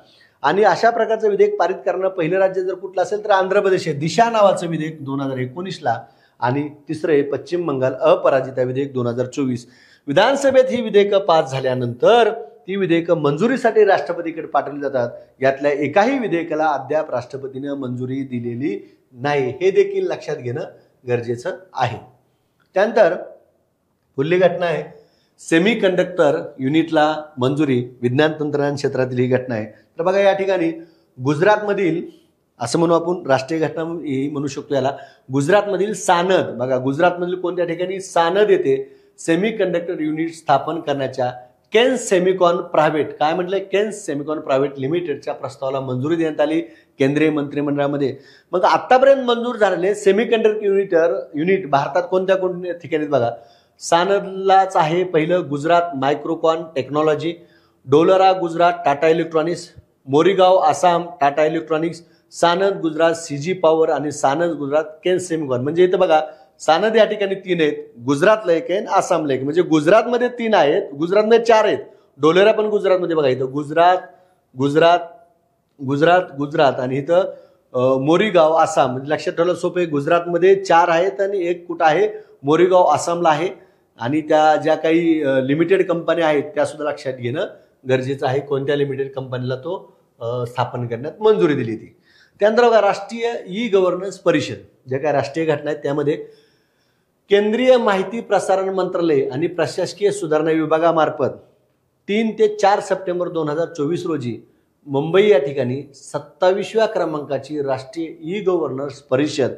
आणि अशा प्रकारचं विधेयक पारित करणारं पहिलं राज्य जर कुठलं असेल तर आंध्र प्रदेश आहे, दिशा नावाचं विधेयक 2019ला. आणि तिसरं आहे पश्चिम बंगाल अपराजिता विधेयक 2024. विधानसभेत ही विधेयकं पास झाल्यानंतर ती विधेयकं मंजुरीसाठी राष्ट्रपतीकडे पाठवली जातात. यातल्या एकाही विधेयकाला अद्याप राष्ट्रपतीने मंजुरी दिलेली नाही, हे देखील लक्षात घेणं गरजेचं आहे. त्यानंतर पुढली घटना आहे सेमी कंडक्टर युनिटला मंजुरी, विज्ञान तंत्रज्ञान क्षेत्रातील ही घटना आहे. तर बघा या ठिकाणी गुजरातमधील, असं म्हणू आपण राष्ट्रीय घटना म्हणू शकतो याला, गुजरातमधील सानद, बघा गुजरातमधील कोणत्या ठिकाणी सानद येथे सेमी कंडक्टर युनिट स्थापन करण्याच्या केन्स सेमिकॉन प्रायव्हेट, काय म्हटलंय, केन्स सेमिकॉन प्रायव्हेट लिमिटेडच्या प्रस्तावाला मंजुरी देण्यात आली केंद्रीय मंत्रिमंडळामध्ये. मग आतापर्यंत मंजूर झालेले सेमी कंडक्टर युनिट भारतात कोणत्या कोणत्या ठिकाणी बघा, सानदलाच आहे पहिलं, Gujarat Micron Technology, Dholera Gujarat Tata Electronics, Morigaon Assam Tata Electronics, Sanand Gujarat CG Power आणि सानद गुजरात केन्स सेमिकॉन. म्हणजे इथं बघा सानद या ठिकाणी 3 आहेत, गुजरातला 1 आहे, आसामला 1, म्हणजे गुजरातमध्ये 3 आहेत, गुजरातमध्ये 4 आहेत, डोलेरा पण गुजरातमध्ये. बघा इथं गुजरात गुजरात गुजरात गुजरात आणि इथं मोरीगाव आसाम. म्हणजे लक्षात ठेवलं सोपे, गुजरातमध्ये 4 आहेत आणि 1 कुठं आहे, मोरीगाव आसामला आहे. आणि त्या ज्या काही लिमिटेड कंपन्या आहेत त्या सुद्धा लक्षात घेणं गरजेचं आहे, कोणत्या लिमिटेड कंपनीला तो स्थापन करण्यात मंजुरी दिली ती. त्यानंतर बघा राष्ट्रीय ई गव्हर्नन्स परिषद, ज्या काही राष्ट्रीय घटना आहेत त्यामध्ये केंद्रीय माहिती प्रसारण मंत्रालय आणि प्रशासकीय सुधारणा विभागामार्फत 3 ते 4 सप्टेंबर 2024 रोजी मुंबई या ठिकाणी 27व्या क्रमांकाची राष्ट्रीय ई गव्हर्नन्स परिषद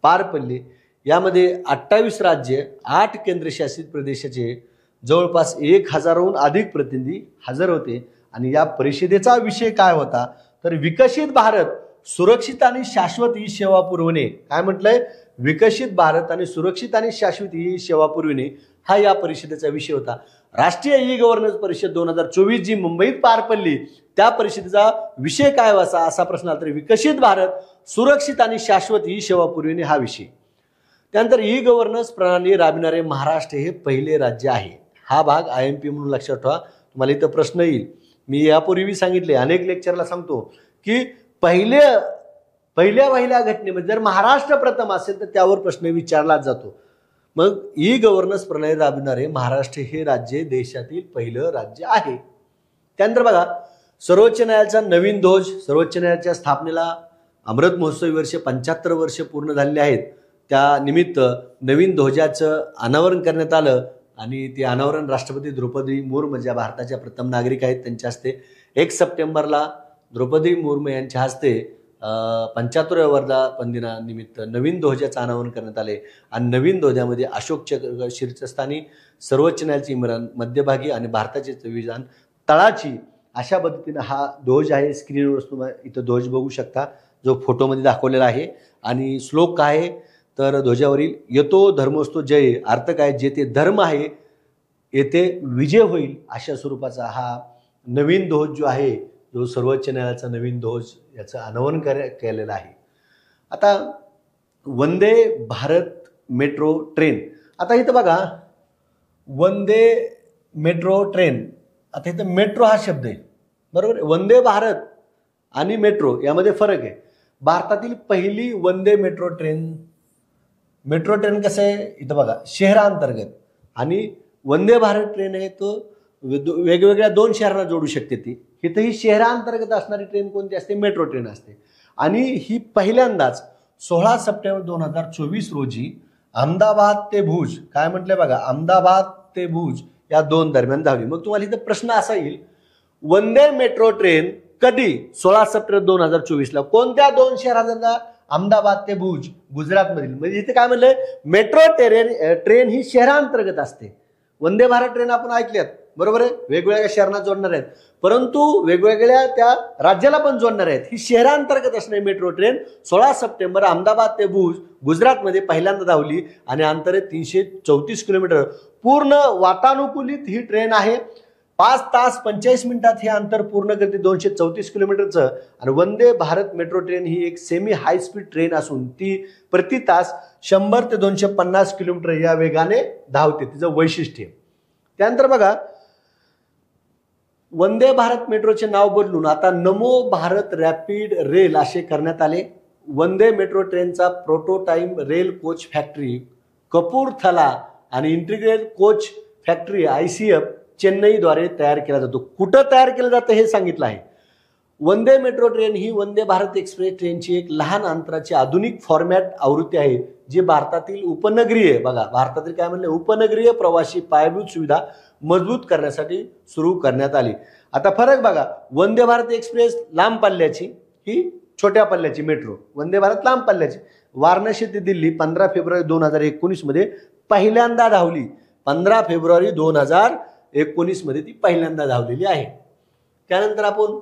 पार पडली. यामध्ये 28 राज्य, 8 केंद्रशासित प्रदेशाचे जवळपास 1000हून अधिक प्रतिनिधी हजर होते. आणि या परिषदेचा विषय काय होता तर विकसित भारत, सुरक्षित आणि शाश्वत ई सेवा पुरवणे. काय म्हटलंय, विकसित भारत आणि सुरक्षित आणि शाश्वत ई सेवा पुरविणे हा या परिषदेचा विषय होता. राष्ट्रीय ई गव्हर्नन्स परिषद 2024 जी मुंबईत पार पडली त्या परिषदेचा विषय काय असा असा प्रश्न आला तर विकसित भारत, सुरक्षित आणि शाश्वत ई सेवा पुरविणे हा विषय. त्यानंतर ई गव्हर्नन्स प्रणाली राबविणारे महाराष्ट्र हे पहिले राज्य आहे. हा भाग IMP म्हणून लक्षात ठेवा, तुम्हाला इथं प्रश्न येईल. मी यापूर्वी सांगितले, अनेक लेक्चरला सांगतो की पहिल्या घटनेमध्ये जर महाराष्ट्र प्रथम असेल तर त्यावर प्रश्न विचारला जातो. मग ई गव्हर्नन्स प्रणाली राबविणारे महाराष्ट्र हे राज्य देशातील पहिलं राज्य आहे. त्यानंतर बघा सर्वोच्च न्यायालयाचा नवीन ध्वज, सर्वोच्च न्यायालयाच्या स्थापनेला अमृत महोत्सवी वर्ष 75 वर्ष पूर्ण झालेले आहेत. त्या निमित्त नवीन ध्वजाचं अनावरण करण्यात आलं आणि ते अनावरण राष्ट्रपती द्रौपदी मुर्मू ज्या भारताच्या प्रथम नागरिक आहेत त्यांच्या हस्ते 1 सप्टेंबरला द्रौपदी मुर्मू यांच्या हस्ते 75व्या वर्धापनदिनानिमित्त नवीन ध्वजाचं अनावरण करण्यात आले. आणि नवीन ध्वजामध्ये अशोक चक्र शीर्षस्थानी, सर्वोच्च न्यायालयाची इमारत मध्यभागी आणि भारताचे संविधान तळाची, अशा पद्धतीने हा ध्वज आहे. स्क्रीनवर तुम्ही इथं ध्वज बघू शकता जो फोटोमध्ये दाखवलेला आहे. आणि श्लोक काय आहे तर ध्वजावरील यतो धर्मोस्तो जय, अर्थ काय, जेथे धर्म आहे येथे विजय होईल, अशा स्वरूपाचा हा नवीन ध्वज जो आहे, जो सर्वोच्च न्यायालयाचा नवीन ध्वज याचं अनावरण केलेलं आहे. आता वंदे भारत मेट्रो ट्रेन, आता इथं बघा वंदे मेट्रो ट्रेन, आता इथं मेट्रो हा शब्द आहे बरोबर. वंदे भारत आणि मेट्रो यामध्ये फरक आहे. भारतातील पहिली वंदे मेट्रो ट्रेन कसं आहे इथं बघा शहरांतर्गत, आणि वंदे भारत ट्रेन आहे तो वेगवेगळ्या 2 शहरांना जोडू शकते. ती इथं ही शहरांतर्गत असणारी ट्रेन कोणती असते, मेट्रो ट्रेन असते. आणि ही पहिल्यांदाच 16 सप्टेंबर 2024 रोजी अहमदाबाद ते भुज, काय म्हटलंय बघा, अहमदाबाद ते भुज या 2 दरम्यान धावली. मग तुम्हाला इथं प्रश्न असा येईल, वंदे मेट्रो ट्रेन कधी 16 सप्टेंबर 2024ला कोणत्या 2 शहरांना, अहमदाबाद ते भुज गुजरातमधील. म्हणजे इथे काय म्हणलंय, मेट्रो ट्रेन ही शहरांतर्गत असते. वंदे भारत ट्रेन आपण ऐकल्यात बरोबर आहे, वेगवेगळ्या शहरांना जोडणार आहेत, परंतु वेगवेगळ्या त्या राज्याला पण जोडणार आहेत. ही शहरांतर्गत असणारी मेट्रो ट्रेन 16 सप्टेंबर अहमदाबाद ते भुज गुजरातमध्ये पहिल्यांदा धावली आणि अंतर 334 किलोमीटर. पूर्ण वातानुकूलित ही ट्रेन आहे. 5 तास 45 मिनिटात हे अंतर पूर्ण करते, 234 किलोमीटरचं. आणि वंदे भारत मेट्रो ट्रेन ही एक सेमी हाय स्पीड ट्रेन असून ती प्रति तास 100 ते 250 किलोमीटर या वेगाने धावते, तिचं वैशिष्ट्य. त्यानंतर बघा वंदे भारत मेट्रोचे नाव बदलून आता नमो भारत रॅपिड रेल असे करण्यात आले. वंदे मेट्रो ट्रेनचा prototype rail coach factory Kapurthala आणि इंटिग्रेटेड कोच फॅक्टरी ICF चेन्नईद्वारे तयार केला जातो. कुठं तयार केलं जातं हे सांगितलं आहे. वंदे मेट्रो ट्रेन ही वंदे भारत एक्सप्रेस ट्रेनची एक लहान अंतराची आधुनिक फॉर्मॅट आवृत्ती आहे, जी भारतातील उपनगरीय, बघा भारतातील काय म्हणले, उपनगरीय प्रवासी पायाभूत सुविधा मजबूत करण्यासाठी सुरू करण्यात आली. आता फरक बघा, वंदे भारत एक्सप्रेस लांब पल्ल्याची, ही छोट्या पल्ल्याची मेट्रो. वंदे भारत लांब पल्ल्याची, वाराणसी ते दिल्ली 15 फेब्रुवारी 2019 मध्ये पहिल्यांदा धावली. 15 फेब्रुवारी 2019 मध्ये ती पहिल्यांदा धावलेली आहे. त्यानंतर आपण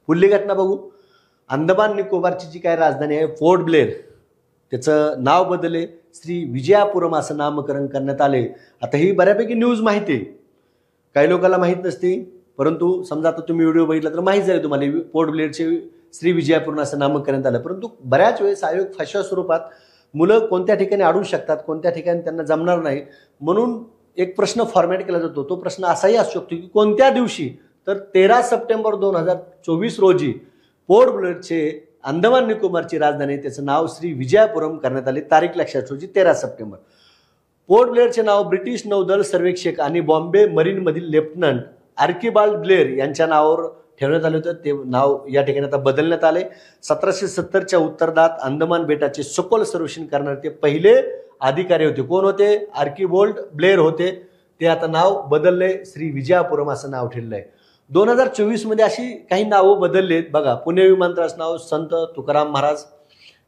पुढली घटना बघू. अंदमान निकोबारची जी काय राजधानी आहे पोर्ट ब्लेअर, त्याचं नाव बदलले, श्री विजयापुरम असं नामकरण करण्यात आले. आता ही बऱ्यापैकी न्यूज माहिती आहे, काही लोकांना माहीत नसते, परंतु समजा आता तुम्ही व्हिडिओ बघितला तर माहीत झाले तुम्हाला पोर्ट ब्लेअरचे श्री विजयापुरम असं नामकरण करण्यात आलं. परंतु बऱ्याच वेळेस आयोग फाशा स्वरूपात मुलं कोणत्या ठिकाणी अडू शकतात, कोणत्या ठिकाणी त्यांना जमणार नाही, म्हणून एक प्रश्न फॉर्मॅट केला जातो. तो प्रश्न असाही असू शकतो की कोणत्या दिवशी, तर 13 सप्टेंबर 2024 रोजी पोर्ट ब्लेअरचे अंदमान निकोबारची राजधानी, त्याचं नाव श्री विजयापुरम करण्यात आले. तारीख लक्षात ठेवायची 13 सप्टेंबर. पोर्ट ब्लेअरचे नाव ब्रिटिश नौदल सर्वेक्षक आणि बॉम्बे मरीनमधील लेफ्टनंट आर्किबाल्ड ब्लेअर यांच्या नावावर ठेवण्यात आले होते. ते नाव या ठिकाणी आता बदलण्यात आले. 1770च्या उत्तरार्धात अंदमान बेटाचे सखोल सर्वेक्षण करणारे ते पहिले अधिकारी होते. कोण होते? आर्किबाल्ड ब्लेअर होते. ते आता नाव बदलले, श्री विजयापुरम असं नाव ठेवलं आहे. 2024 मध्ये अशी काही नावं बदललेत बघा. पुणे विमानतळाचं नाव संत तुकाराम महाराज,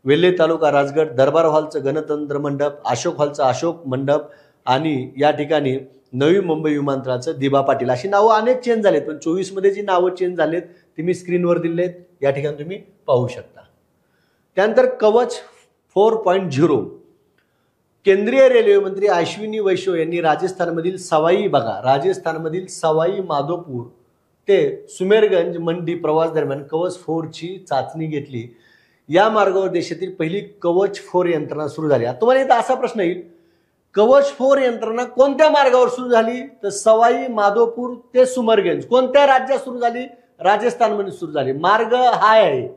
वेल्हे तालुका राजगड, दरबार हॉलचं गणतंत्र मंडप, अशोक हॉलचं अशोक मंडप, आणि या ठिकाणी नवी मुंबई विमानतळाचं दिबा पाटील, अशी नावं अनेक चेंज झालेत. पण 24 मध्ये जी नावं चेंज झालेत ती मी स्क्रीनवर दिलेत, या ठिकाणी तुम्ही पाहू शकता. त्यानंतर कवच 4.0. केंद्रीय रेल्वे मंत्री अश्विनी वैष्णव यांनी राजस्थानमधील सवाई माधोपूर ते सुमेरगंज मंडी प्रवास दरम्यान कवच 4 ची चाचणी घेतली. या मार्गावर देशातील पहिली कवच 4 यंत्रणा सुरू झाली. आता तुम्हाला इथं असा प्रश्न येईल, कवच 4 यंत्रणा कोणत्या मार्गावर सुरू झाली? तर सवाई माधोपूर ते सुमेरगंज. कोणत्या राज्यात सुरू झाली? राजस्थानमध्ये सुरू झाली. मार्ग हा आहे,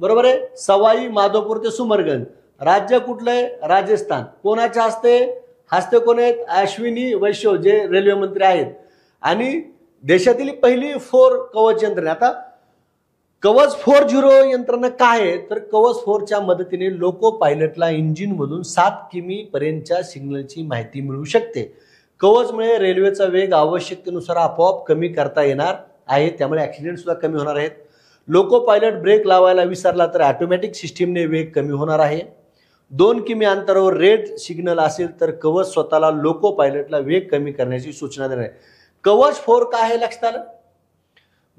बरोबर आहे, सवाई माधोपूर ते सुमेरगंज. राज्य कुठलं आहे? राजस्थान. कोणाच्या हस्ते कोण आहेत? अश्विनी वैष्णव जे रेल्वे मंत्री आहेत. आणि देशातील पहिली 4 कवच यंत्रणा. आता कवच 4.0 यंत्रणा काय आहे? तर कवच 4च्या मदतीने लोको पायलटला इंजिन मधून 7 किमी पर्यंतच्या सिग्नलची माहिती मिळू शकते. कवचमुळे रेल्वेचा वेग आवश्यकतेनुसार आपोआप कमी करता येणार आहे, त्यामुळे ऍक्सिडेंट सुद्धा कमी होणार आहेत. लोको पायलट ब्रेक लावायला विसरला तर ऑटोमॅटिक सिस्टीमने वेग कमी होणार आहे. 2 किमी अंतरावर रेड सिग्नल असेल तर कवच स्वतःला लोको पायलटला वेग कमी करण्याची सूचना देणार आहे. कवच 4 काय आहे लक्षात आलं?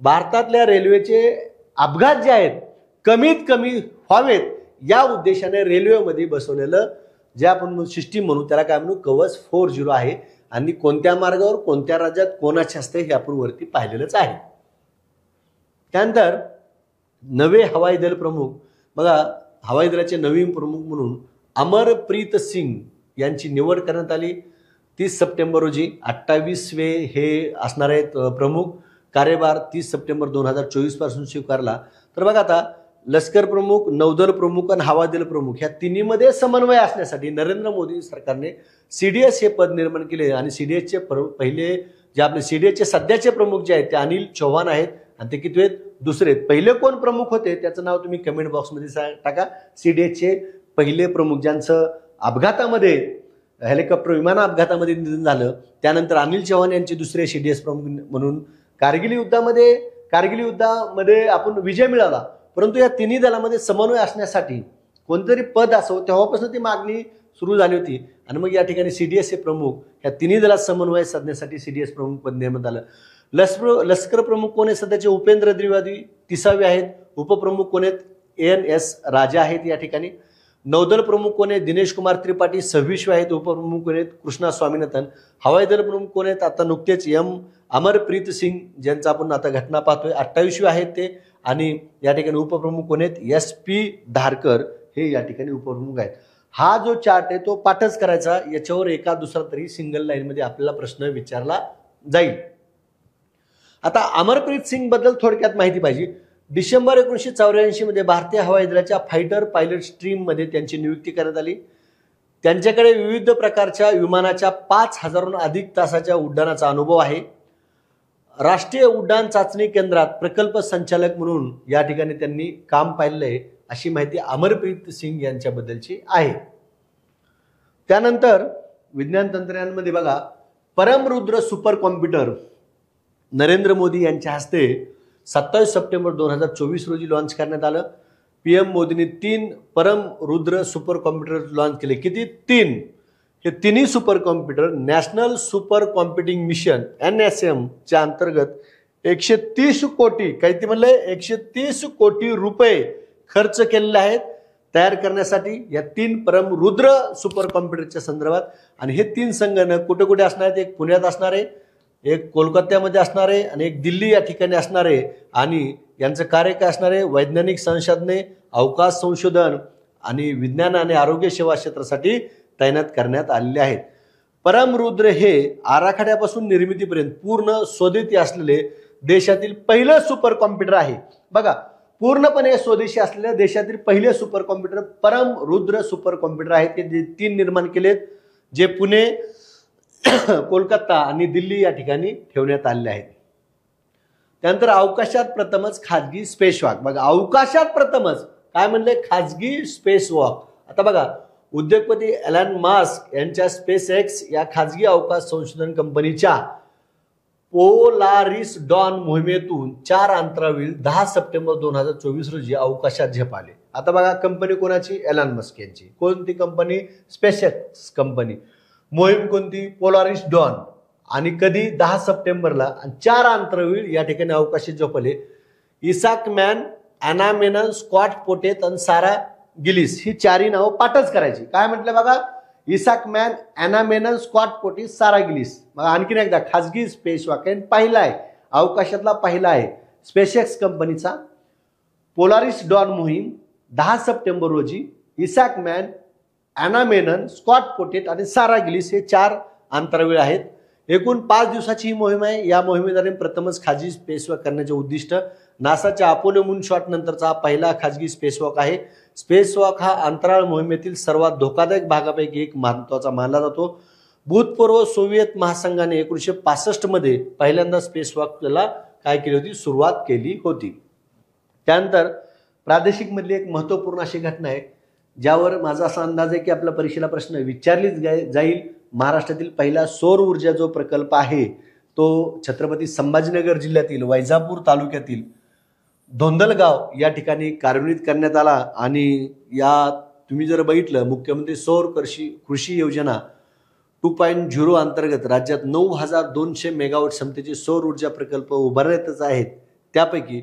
भारतातल्या रेल्वेचे अपघात जे आहेत कमीत कमी व्हावेत या उद्देशाने रेल्वेमध्ये बसवलेलं जे आपण सिस्टीम म्हणू त्याला काय म्हणू? कवच 4.0 आहे. आणि कोणत्या मार्गावर, कोणत्या राज्यात, कोणाचे असते हे आपण वरती पाहिलेलंच आहे. त्यानंतर नवे हवाई दल प्रमुख बघा, हवाई दलाचे नवीन प्रमुख म्हणून अमरप्रीत सिंग यांची निवड करण्यात आली. 30 सप्टेंबर रोजी 28वे हे असणार आहेत प्रमुख. कार्यभार 30 सप्टेंबर 2024 पासून स्वीकारला. तर बघा आता लष्कर प्रमुख, नौदल प्रमुख आणि हवाई दल प्रमुख ह्या तिन्हीमध्ये समन्वय असण्यासाठी नरेंद्र मोदी सरकारने सीडीएस हे पद निर्माण केले. आणि सीडीएसचे पहिले जे आपले सीडीएसचे सध्याचे प्रमुख जे आहेत ते अनिल चौहान आहेत. आणि ते किती आहेत? दुसरे. पहिले कोण प्रमुख होते त्याचं नाव तुम्ही कमेंट बॉक्समध्ये टाका. सीडीएसचे पहिले प्रमुख ज्यांचं अपघातामध्ये, हेलिकॉप्टर विमान अपघातामध्ये निधन झालं, त्यानंतर अनिल चौहान यांचे दुसरे सीडीएस प्रमुख म्हणून. कारगिल युद्धामध्ये आपण विजय मिळवला, परंतु या तिन्ही दलामध्ये समन्वय असण्यासाठी कोणतरी पद असो, तेव्हापासून ती मागणी सुरू झाली होती. आणि मग या ठिकाणी सीडीएस हे प्रमुख, या तिन्ही दलात समन्वय साधण्यासाठी सीडीएस प्रमुख पद निर्माण झालं. लष्कर प्रमुख कोण आहेत सध्याचे? उपेंद्र द्विवेदी 30वे आहेत. उपप्रमुख कोण आहेत? ANS राजा आहेत या ठिकाणी. नौदल प्रमुख कोण आहेत? दिनेश कुमार त्रिपाठी 26वे आहेत. उपप्रमुख कोण आहेत? कृष्णा स्वामीनाथन. हवाई दल प्रमुख कोण आहेत? आता नुकतेच अमरप्रीत सिंग ज्यांचा आपण आता घटना पाहतोय 28वे आहेत ते. आणि या ठिकाणी उपप्रमुख कोण आहेत? SP धारकर हे या ठिकाणी उपप्रमुख आहेत. हा जो चार्ट आहे तो पाठच करायचा, याच्यावर एका दुसरा तरी सिंगल लाईन मध्ये आपल्याला प्रश्न विचारला जाईल. आता अमरप्रीत सिंग बद्दल थोडक्यात माहिती पाहिजे. डिसेंबर 1984 मध्ये भारतीय हवाई दलाच्या फायटर पायलट स्ट्रीम मध्ये त्यांची नियुक्ती करण्यात आली. त्यांच्याकडे विविध प्रकारच्या विमानाच्या 5000हून अधिक तासाच्या उड्डाणाचा अनुभव आहे. राष्ट्रीय उड्डाण चाचणी केंद्रात प्रकल्प संचालक म्हणून या ठिकाणी त्यांनी काम पाहिलं आहे, अशी माहिती अमरप्रीत सिंग यांच्याबद्दलची आहे. त्यानंतर विज्ञान तंत्रज्ञानमध्ये बघा, परमरुद्र सुपर कॉम्प्युटर नरेंद्र मोदी यांच्या हस्ते 27 सप्टेंबर 2024 रोजी लॉन्च करण्यात आलं. PM मोदींनी 3 परमरुद्र सुपर कॉम्प्युटर लॉन्च केले. किती? 3. हे तिन्ही super computer national super computing mission NSM च्या अंतर्गत 130 कोटी, काही ते म्हणले 130 कोटी रुपये खर्च केलेले आहेत तयार करण्यासाठी या 3 परमरुद्र सुपर कॉम्प्युटरच्या संदर्भात. आणि हे 3 संगणक कुठे कुठे असणार आहेत? एक पुण्यात असणार आहे, एक कोलकात्यामध्ये असणार आहे आणि एक दिल्ली या ठिकाणी असणार आहे. आणि यांचं कार्य काय असणार आहे? वैज्ञानिक संशोधने, अवकाश संशोधन आणि विज्ञान आणि आरोग्य सेवा क्षेत्रासाठी तैनात करण्यात आलेले आहेत. परमरुद्र हे आराखड्यापासून निर्मितीपर्यंत पूर्ण स्वदेशी असलेले देशातील पहिलं सुपर कॉम्प्युटर आहे. बघा, पूर्णपणे स्वदेशी असलेल्या देशातील पहिले सुपर कॉम्प्युटर परमरुद्र सुपर कॉम्प्युटर आहे, ते 3 निर्माण केलेत, जे पुणे, कोलकाता आणि दिल्ली या ठिकाणी ठेवण्यात आलेले आहेत. त्यानंतर अवकाशात प्रथमच खाजगी स्पेस वॉक. बघा, अवकाशात प्रथमच काय म्हणले? खाजगी स्पेस वॉक. आता बघा, उद्योगपती एलन मास्क यांच्या स्पेस एक्स या खाजगी अवकाश संशोधन कंपनीच्या पोलारिस डॉन मोहिमेतून 4 अंतराळवीर 10 सप्टेंबर 2024 रोजी अवकाशात झेपावले. आता बघा, कंपनी कोणाची? एलन मस्क यांची. कोणती कंपनी? Space x company. मोहीम कोणती? Polaris Dawn. आणि कधी? 10 सप्टेंबरला. आणि 4 अंतराळवीर या ठिकाणी अवकाशात झेपले. Isaacman, Anna Menon, Scott Poteet आणि सारा गिलिस. ही 4ही नावं पाठच करायची. काय म्हटलं बघा? Isaacman, Anna Menon, Scott Poteet, Sarah Gillis. मग आणखीन एकदा, खाजगी स्पेस वॉक पहिला आहे, अवकाशातला पहिला आहे स्पेसएक्स कंपनीचा. पोलारिस डॉन मोहीम 10 सप्टेंबर रोजी. Isaacman, Anna Menon, Scott Poteet आणि सारा गिलिस हे 4 अंतराळवीर आहेत. एकूण 5 दिवसाची ही मोहीम आहे. या मोहिमेदरम्यान प्रथमच खाजगी स्पेसवॉक करण्याचे उद्दिष्ट. नासाच्या अपोलो मून शॉट नंतरचा हा पहिला खाजगी स्पेसवॉक आहे. स्पेसवॉक हा अंतराळ मोहिमेतील सर्वात धोकादायक भागापैकी एक महत्त्वाचा मानला जातो. भूतपूर्व सोव्हिएत महासंघाने 1965 मध्ये पहिल्यांदा स्पेसवॉकला काय केली होती? सुरुवात केली होती. त्यानंतर प्रादेशिक मधली एक महत्त्वपूर्ण अशी घटना आहे, ज्यावर माझा असा अंदाज आहे की आपल्या परीक्षेला प्रश्न विचारलीच जाईल. महाराष्ट्रातील पहिला सौर ऊर्जा जो प्रकल्प आहे तो छत्रपती संभाजीनगर जिल्ह्यातील वैजापूर तालुक्यातील धोंदलगाव या ठिकाणी कार्यान्वित करण्यात आला. आणि या तुम्ही जर बघितलं, मुख्यमंत्री सौर कृषी योजना 2.0 अंतर्गत राज्यात 9200 मेगावॉट क्षमतेचे सौर ऊर्जा प्रकल्प उभारण्यातच आहेत. त्यापैकी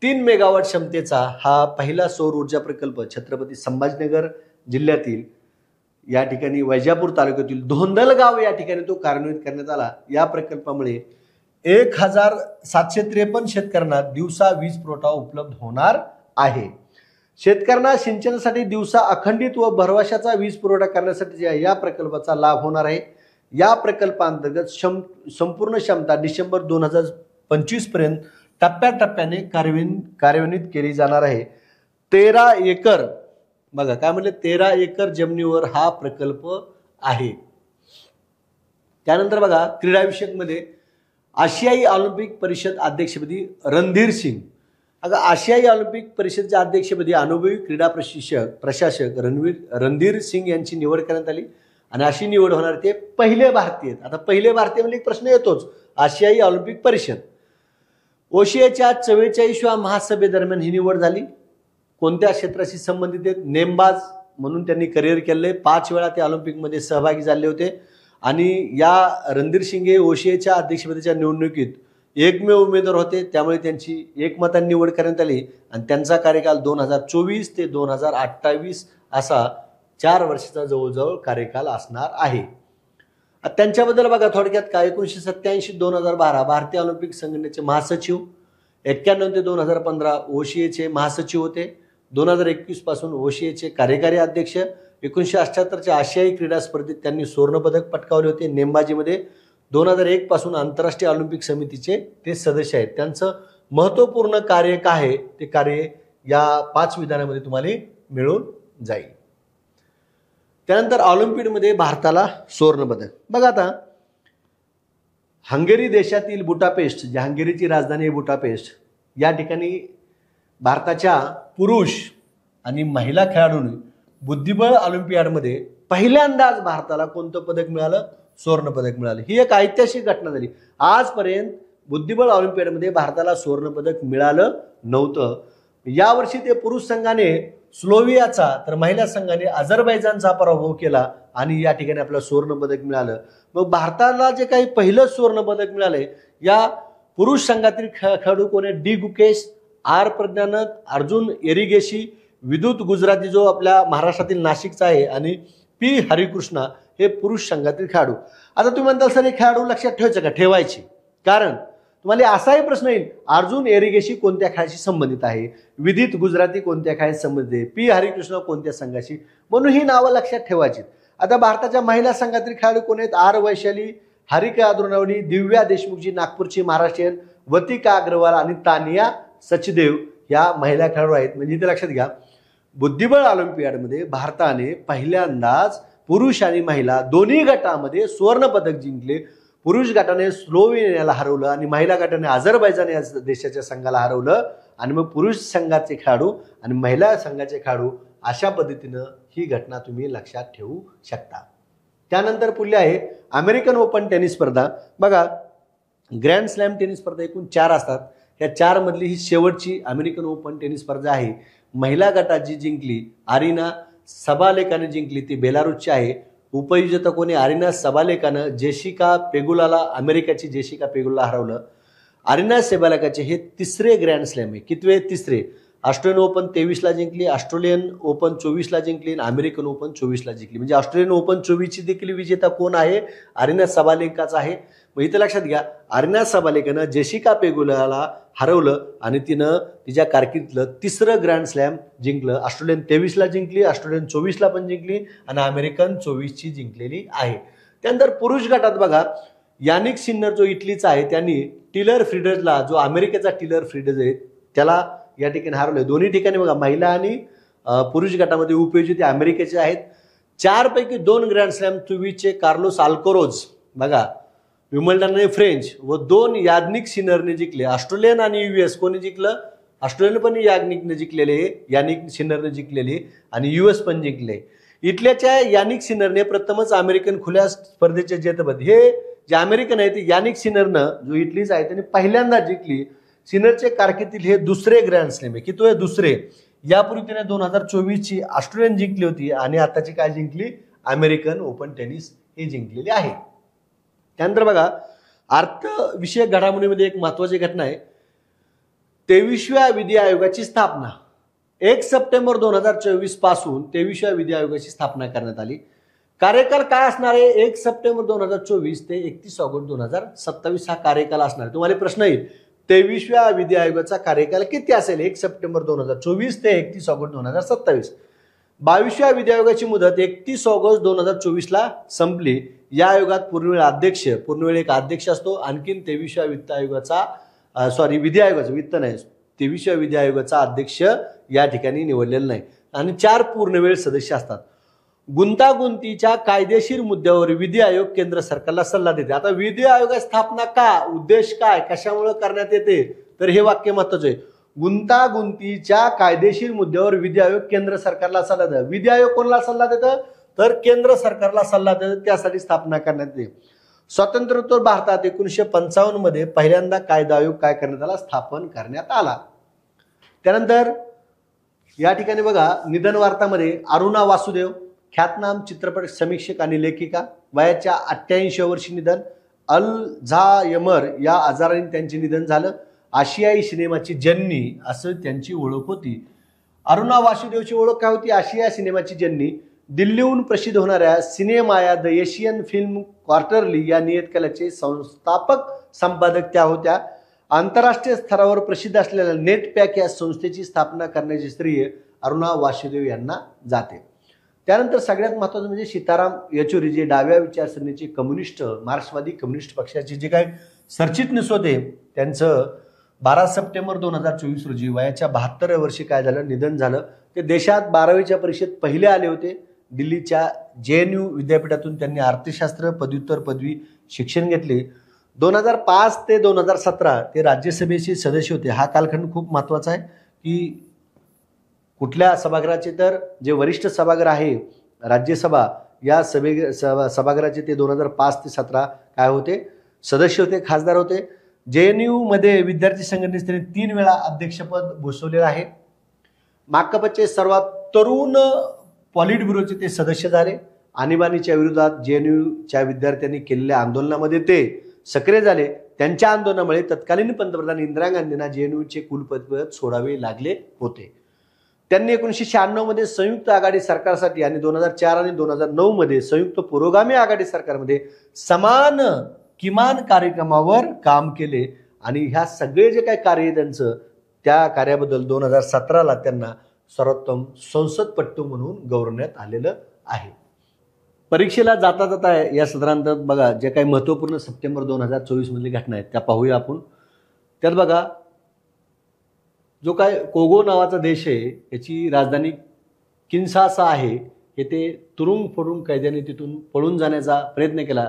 3 मेगावॉट क्षमतेचा हा पहिला सौर ऊर्जा प्रकल्प छत्रपती संभाजीनगर जिल्ह्यातील या ठिकाणी वैजापूर तालुक्यातील धोंदलगाव या ठिकाणी तो कार्यान्वित करण्यात आला. या प्रकल्पामुळे 1753 शेतकऱ्यांना दिवसा वीज पुरवठा उपलब्ध होणार आहे. शेतकऱ्यांना सिंचनासाठी दिवसा अखंडित व भरवशाचा वीज पुरवठा करण्यासाठी या प्रकल्पाचा लाभ होणार आहे. या प्रकल्पांतर्गत संपूर्ण क्षमता डिसेंबर 2025 पर्यंत टप्प्याटप्प्याने कार्यान्वित केली जाणार आहे. 13 एकर, बघा काय म्हणले, 13 एकर जमिनीवर हा प्रकल्प आहे. त्यानंतर बघा, क्रीडाविषयक मध्ये आशियाई ऑलिम्पिक परिषद अध्यक्षपदी रणधीर सिंग. अगं, आशियाई ऑलिम्पिक परिषदेच्या अध्यक्षपदी अनुभवी क्रीडा प्रशासक रणधीर सिंग यांची निवड करण्यात आली. आणि अशी निवड होणार ते पहिले भारतीय. आता पहिले भारतीय म्हणजे एक प्रश्न येतोच. आशियाई ऑलिम्पिक परिषद ओशियाच्या 44व्या महासभेदरम्यान ही निवड झाली. कोणत्या क्षेत्राशी संबंधित आहेत? नेमबाज म्हणून त्यांनी करिअर केले. 5 वेळा ते ऑलिम्पिकमध्ये सहभागी झाले होते. आणि या रणधीर सिंग हे ओशियाच्या अध्यक्षपदाच्या निवडणुकीत एकमेव उमेदवार होते, त्यामुळे त्यांची एकमताने निवड करण्यात आली. आणि त्यांचा कार्यकाल 2024 ते 2028 असा 4 वर्षाचा जवळजवळ कार्यकाल असणार आहे. त्यांच्याबद्दल बघा थोडक्यात काय, 1987-2012 भारतीय ऑलिम्पिक संघटनेचे महासचिव, 91 ते 2015 ओशियाचे महासचिव होते, 2021 पासून ओशियाचे कार्यकारी अध्यक्ष, 1978च्या आशियाई क्रीडा स्पर्धेत त्यांनी सुवर्णपदक पटकावले होते नेमबाजीमध्ये, 2001 पासून आंतरराष्ट्रीय ऑलिम्पिक समितीचे ते सदस्य आहेत. त्यांचं महत्त्वपूर्ण कार्य काय आहे ते कार्य या 5 विधानामध्ये तुम्हाला मिळून जाईल. त्यानंतर ऑलिम्पिकमध्ये भारताला सुवर्णपदक. बघा आता हंगेरी देशातील बुटापेस्ट, जी हंगेरीची राजधानी आहे बुटापेस्ट, या ठिकाणी भारताच्या पुरुष आणि महिला खेळाडूंनी बुद्धिबळ ऑलिम्पियाडमध्ये पहिल्यांदाच भारताला कोणतं पदक मिळालं? सुवर्ण पदक मिळालं. ही एक ऐतिहासिक घटना झाली. आजपर्यंत बुद्धिबळ ऑलिम्पियाडमध्ये भारताला सुवर्ण पदक मिळालं नव्हतं. यावर्षी ते पुरुष संघाने स्लोव्हियाचा तर महिला संघाने अझरबैजानचा पराभव केला आणि या ठिकाणी आपल्याला सुवर्ण पदक मिळालं. मग भारताला जे काही पहिलं सुवर्ण पदक मिळालंय, या पुरुष संघातील खेळाडू कोण आहे? डी गुकेश, आर प्रज्ञानंद, अर्जुन एरिगेशी, विद्युत गुजराती जो आपल्या महाराष्ट्रातील नाशिकचा आहे, आणि पी हरिकृष्णा हे पुरुष संघातील खेळाडू. आता तुम्ही म्हणताल सर हे खेळाडू लक्षात ठेवायचे का? ठेवायचे. कारण तुम्हाला असाही प्रश्न येईल, अर्जुन एरिगेशी कोणत्या खेळाशी संबंधित आहे, विदित गुजराती कोणत्या खेळाशी संबंधित आहे, पी हरिकृष्ण कोणत्या संघाशी, म्हणून ही नावं लक्षात ठेवायची. आता भारताच्या महिला संघातील खेळाडू कोण आहेत? आर वैशाली, हारिका द्रोणावली, दिव्या देशमुखजी नागपूरची महाराष्ट्रीयन, वतिका अग्रवाल आणि तानिया सचदेव या महिला खेळाडू आहेत. म्हणजे इथे लक्षात घ्या, बुद्धिबळ ऑलिम्पियाडमध्ये भारताने पहिल्यांदाच पुरुष आणि महिला दोन्ही गटामध्ये सुवर्ण पदक जिंकले. पुरुष गटाने स्लोव्हेनियाला हरवलं आणि महिला गटाने अझरबैजान या देशाच्या संघाला हरवलं. आणि मग पुरुष संघाचे खेळाडू आणि महिला संघाचे खेळाडू, अशा पद्धतीनं ही घटना तुम्ही लक्षात ठेवू शकता. त्यानंतर पुढले आहे अमेरिकन ओपन टेनिस स्पर्धा. बघा, ग्रँड स्लॅम टेनिस स्पर्धा एकूण 4 असतात. या 4 मधली ही शेवटची अमेरिकन ओपन टेनिस स्पर्धा आहे. महिला गटात जी जिंकली अरिना सबालेकाने जिंकली, ती बेलारूसची आहे. उपविजेता कोणी? अरिना सबालेकानं जेसिका पेगुलाला, अमेरिकेची जेसिका पेगुला हरवलं. अरिना सबालेकाचे हे 3रे ग्रँड स्लॅम आहे. कितवे? 3रे. ऑस्ट्रेलियन ओपन 23ला जिंकली, ऑस्ट्रेलियन ओपन 24ला जिंकली आणि अमेरिकन ओपन 24ला जिंकली. म्हणजे ऑस्ट्रेलियन ओपन 24ची देखील विजेता कोण आहे? अरिना सबालेकाचा आहे. मग इथं लक्षात घ्या, अरिना सबालेकानं जेसिका पेगुलाला हरवलं आणि तिनं तिच्या कारकिर्दीतलं 3रं ग्रँड स्लॅम जिंकलं. ऑस्ट्रेलियन 23ला जिंकली, ऑस्ट्रेलियन 24ला पण जिंकली आणि अमेरिकन 24ची जिंकलेली आहे. त्यानंतर पुरुष गटात बघा, यानिक सिन्नर जो इटलीचा आहे त्यांनी टिलर फ्रीडजला, जो अमेरिकेचा टिलर फ्रीडज आहे, त्याला या ठिकाणी हरवलं. दोन्ही ठिकाणी बघा, महिला आणि पुरुष गटामध्ये उपयोजित अमेरिकेचे आहेत. 4 पैकी 2 ग्रँड स्लॅम चोवीसचे कार्लोस अल्कोरोज बघा, विम्बल्डन आणि फ्रेंच, व 2 यानिक सिन्नरने जिंकले. ऑस्ट्रेलियन आणि US कोणी जिंकलं? ऑस्ट्रेलियन पण यानिकने जिंकलेले, यानिक सिन्नरने जिंकलेले आणि US पण जिंकले. इटलीच्या यानिक सिन्नरने प्रथमच अमेरिकन खुल्या स्पर्धेचे जेतेपद, हे जे अमेरिकन आहे ते यानिक सिन्नरनं, जो इटलीचा आहे त्याने पहिल्यांदा जिंकली. सिन्नरचे कारकिर्दीतील हे 2रे ग्रँड स्लॅम आहे. किती? 2रे. यापूर्वी त्याने 2024ची ऑस्ट्रेलियन जिंकली होती आणि आताची काय जिंकली? अमेरिकन ओपन टेनिस ही जिंकलेली आहे. त्यानंतर बघा, अर्थविषयक घडामोडीमध्ये एक महत्वाची घटना आहे. 23व्या विधी आयोगाची स्थापना 1 सप्टेंबर 2024 पासून 23व्या विधी आयोगाची स्थापना करण्यात आली. कार्यकाल काय असणार आहे? 1 सप्टेंबर 2024 ते 31 ऑगस्ट 2027 हा कार्यकाल असणार आहे. तुम्हाला प्रश्न येईल, 23व्या विधी आयोगाचा कार्यकाल किती असेल? 1 सप्टेंबर 2024 ते 31 ऑगस्ट 2027. 22व्या विधी आयोगाची मुदत 31 ऑगस्ट 2024ला संपली. या आयोगात पूर्णवेळ अध्यक्ष, पूर्णवेळ एक अध्यक्ष असतो. आणखीन 23व्या वित्त आयोगाचा विधी आयोगाचा, वित्त नाही, 23व्या विधी आयोगाचा अध्यक्ष या ठिकाणी निवडलेला नाही आणि 4 पूर्णवेळ सदस्य असतात. गुंतागुंतीच्या कायदेशीर मुद्द्यावर विधी आयोग केंद्र सरकारला सल्ला देते. आता विधी आयोगाची स्थापना का, उद्देश काय, कशामुळे करण्यात येते, तर हे वाक्य महत्वाचं आहे. गुंतागुंतीच्या कायदेशीर मुद्द्यावर विधी आयोग केंद्र सरकारला सल्ला देतं. विधी आयोग कोणाला सल्ला देतं? तर केंद्र सरकारला सल्ला देतं. त्यासाठी स्थापना करण्यात येते. स्वातंत्र्योत्तर भारतात 1955 मध्ये पहिल्यांदा कायदा आयोग काय करण्यात आला? स्थापन करण्यात आला. त्यानंतर या ठिकाणी बघा, निधन वार्तामध्ये अरुणा वासुदेव, ख्यातनाम चित्रपट समीक्षक आणि लेखिका, वयाच्या 88व्या वर्षी निधन. अल्झायमर या आजाराने त्यांचे निधन झालं. आशियाई सिनेमाची जननी असं त्यांची ओळख होती. अरुणा वासुदेवची ओळख काय होती? आशिया सिनेमाची जननी. दिल्लीहून प्रसिद्ध होणाऱ्या सिनेमाया द एशियन फिल्म क्वार्टरली या नियतकालिकाचे संस्थापक संपादक त्या होत्या. आंतरराष्ट्रीय स्तरावर प्रसिद्ध असलेल्या नेटपॅक या संस्थेची स्थापना करण्याची श्रेय अरुणा वासुदेव यांना जाते. त्यानंतर सगळ्यात महत्त्वाचं म्हणजे सीताराम येचुरी, जे डाव्या विचारसरणीचे कम्युनिस्ट, मार्क्सवादी कम्युनिस्ट पक्षाचे जे काही सरचिटणीस होते, त्यांचं 12 सप्टेंबर 2024 रोजी वयाच्या 72व्या वर्षी काय झालं? निधन झालं. ते देशात 12वीच्या परीक्षेत पहिले आले होते. दिल्लीच्या JNU विद्यापीठातून त्यांनी अर्थशास्त्र पदव्युत्तर पदवी शिक्षण घेतले. 2005 ते 2017 ते राज्यसभेचे सदस्य होते. हा कालखंड खूप महत्त्वाचा आहे की कुठल्या सभागृहाचे, तर जे वरिष्ठ सभागृह आहे राज्यसभा, या सभागृहाचे ते 2005 ते 17 काय होते, सदस्य होते, खासदार होते. JNU मध्ये विद्यार्थी संघटनेचे त्यांनी 3 वेळा अध्यक्षपद भूषवलेलं आहे. माकपचे सर्वात तरुण पॉलिट ब्युरोचे ते सदस्य झाले. आणीबाणीच्या विरोधात JNUच्या विद्यार्थ्यांनी केलेल्या आंदोलनामध्ये ते सक्रिय झाले. त्यांच्या आंदोलनामुळे तत्कालीन पंतप्रधान इंदिरा गांधींना JNUचे कुलपतिपद सोडावे लागले होते. त्यांनी 1996 मध्ये संयुक्त आघाडी सरकारसाठी आणि 2004 आणि 2009 मध्ये संयुक्त पुरोगामी आघाडी सरकारमध्ये समान किमान कार्यक्रमावर काम केले आणि ह्या सगळे जे काही कार्य आहे त्यांचं, त्या कार्याबद्दल 2017ला त्यांना सर्वोत्तम संसदपटू म्हणून गौरवण्यात आलेलं आहे. परीक्षेला जाता जाता या सत्रांत बघा जे काही महत्त्वपूर्ण सप्टेंबर 2024 मधली घटना आहेत त्या पाहूया आपण. त्यात बघा जो काय कोगो नावाचा देश आहे याची राजधानी किन्शासा आहे, हे ते तुरुंग फोडून कैद्याने तिथून पळून जाण्याचा प्रयत्न केला.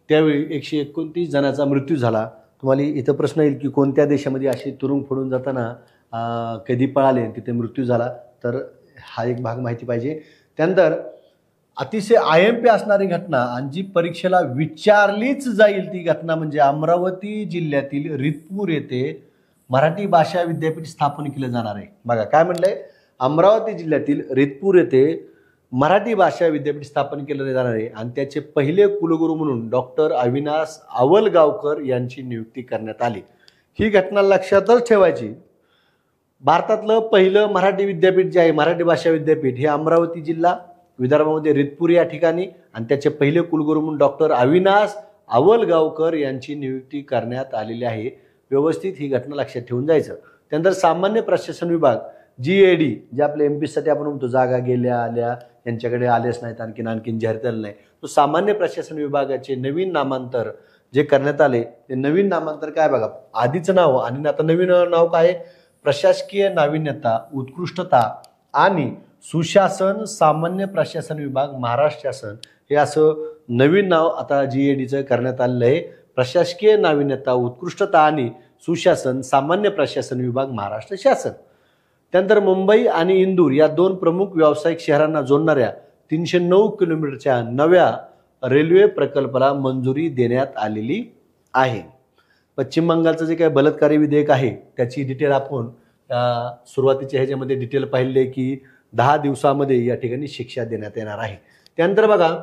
त्यावेळी 129 जणांचा मृत्यू झाला. तुम्हाला इथं प्रश्न येईल की कोणत्या देशामध्ये अशी तुरुंग फोडून जाताना कैदी पळाले तिथे मृत्यू झाला, तर हा एक भाग माहिती पाहिजे. त्यानंतर अतिशय IMP असणारी घटना आणि जी परीक्षेला विचारलीच जाईल ती घटना म्हणजे अमरावती जिल्ह्यातील रितपूर येथे मराठी भाषा विद्यापीठ स्थापन केलं जाणार आहे. बघा काय म्हणलंय, अमरावती जिल्ह्यातील रितपूर येथे मराठी भाषा विद्यापीठ स्थापन केलं जाणार आहे आणि त्याचे पहिले कुलगुरू म्हणून डॉक्टर अविनाश आवलगावकर यांची नियुक्ती करण्यात आली. ही घटना लक्षातच ठेवायची. भारतातलं पहिलं मराठी विद्यापीठ जे आहे मराठी भाषा विद्यापीठ हे अमरावती जिल्हा विदर्भामध्ये रितपूर या ठिकाणी आणि त्याचे पहिले कुलगुरू म्हणून डॉक्टर अविनाश आवलगावकर यांची नियुक्ती करण्यात आलेली आहे. व्यवस्थित ही घटना लक्षात ठेवून जायचं. त्यानंतर सामान्य प्रशासन विभाग GAD जे आपल्या MP साठी आपण म्हणतो जागा गेल्या आल्या यांच्याकडे आलेच नाहीत, आणखीन जाहीर झालं नाही, तो सामान्य प्रशासन विभागाचे नवीन नामांतर जे करण्यात आले ते नवीन नामांतर काय बघा, आधीचं नाव आणि आता नवीन नाव काय, प्रशासकीय नाविन्यता उत्कृष्टता आणि सुशासन सामान्य प्रशासन विभाग महाराष्ट्र शासन, हे असं नवीन नाव आता GADचं करण्यात आलेलं आहे. प्रशासकीय नाविन्यता उत्कृष्टता आणि सुशासन सामान्य प्रशासन विभाग महाराष्ट्र शासन. त्यानंतर मुंबई आणि इंदूर या 2 प्रमुख व्यावसायिक शहरांना जोडणाऱ्या 309 किलोमीटरच्या नव्या रेल्वे प्रकल्पाला मंजुरी देण्यात आलेली आहे. पश्चिम बंगालचं जे काही बलात्कारी विधेयक आहे त्याची डिटेल आपण सुरुवातीच्या ह्याच्यामध्ये डिटेल पाहिले की 10 दिवसामध्ये या ठिकाणी शिक्षा देण्यात येणार आहे. त्यानंतर बघा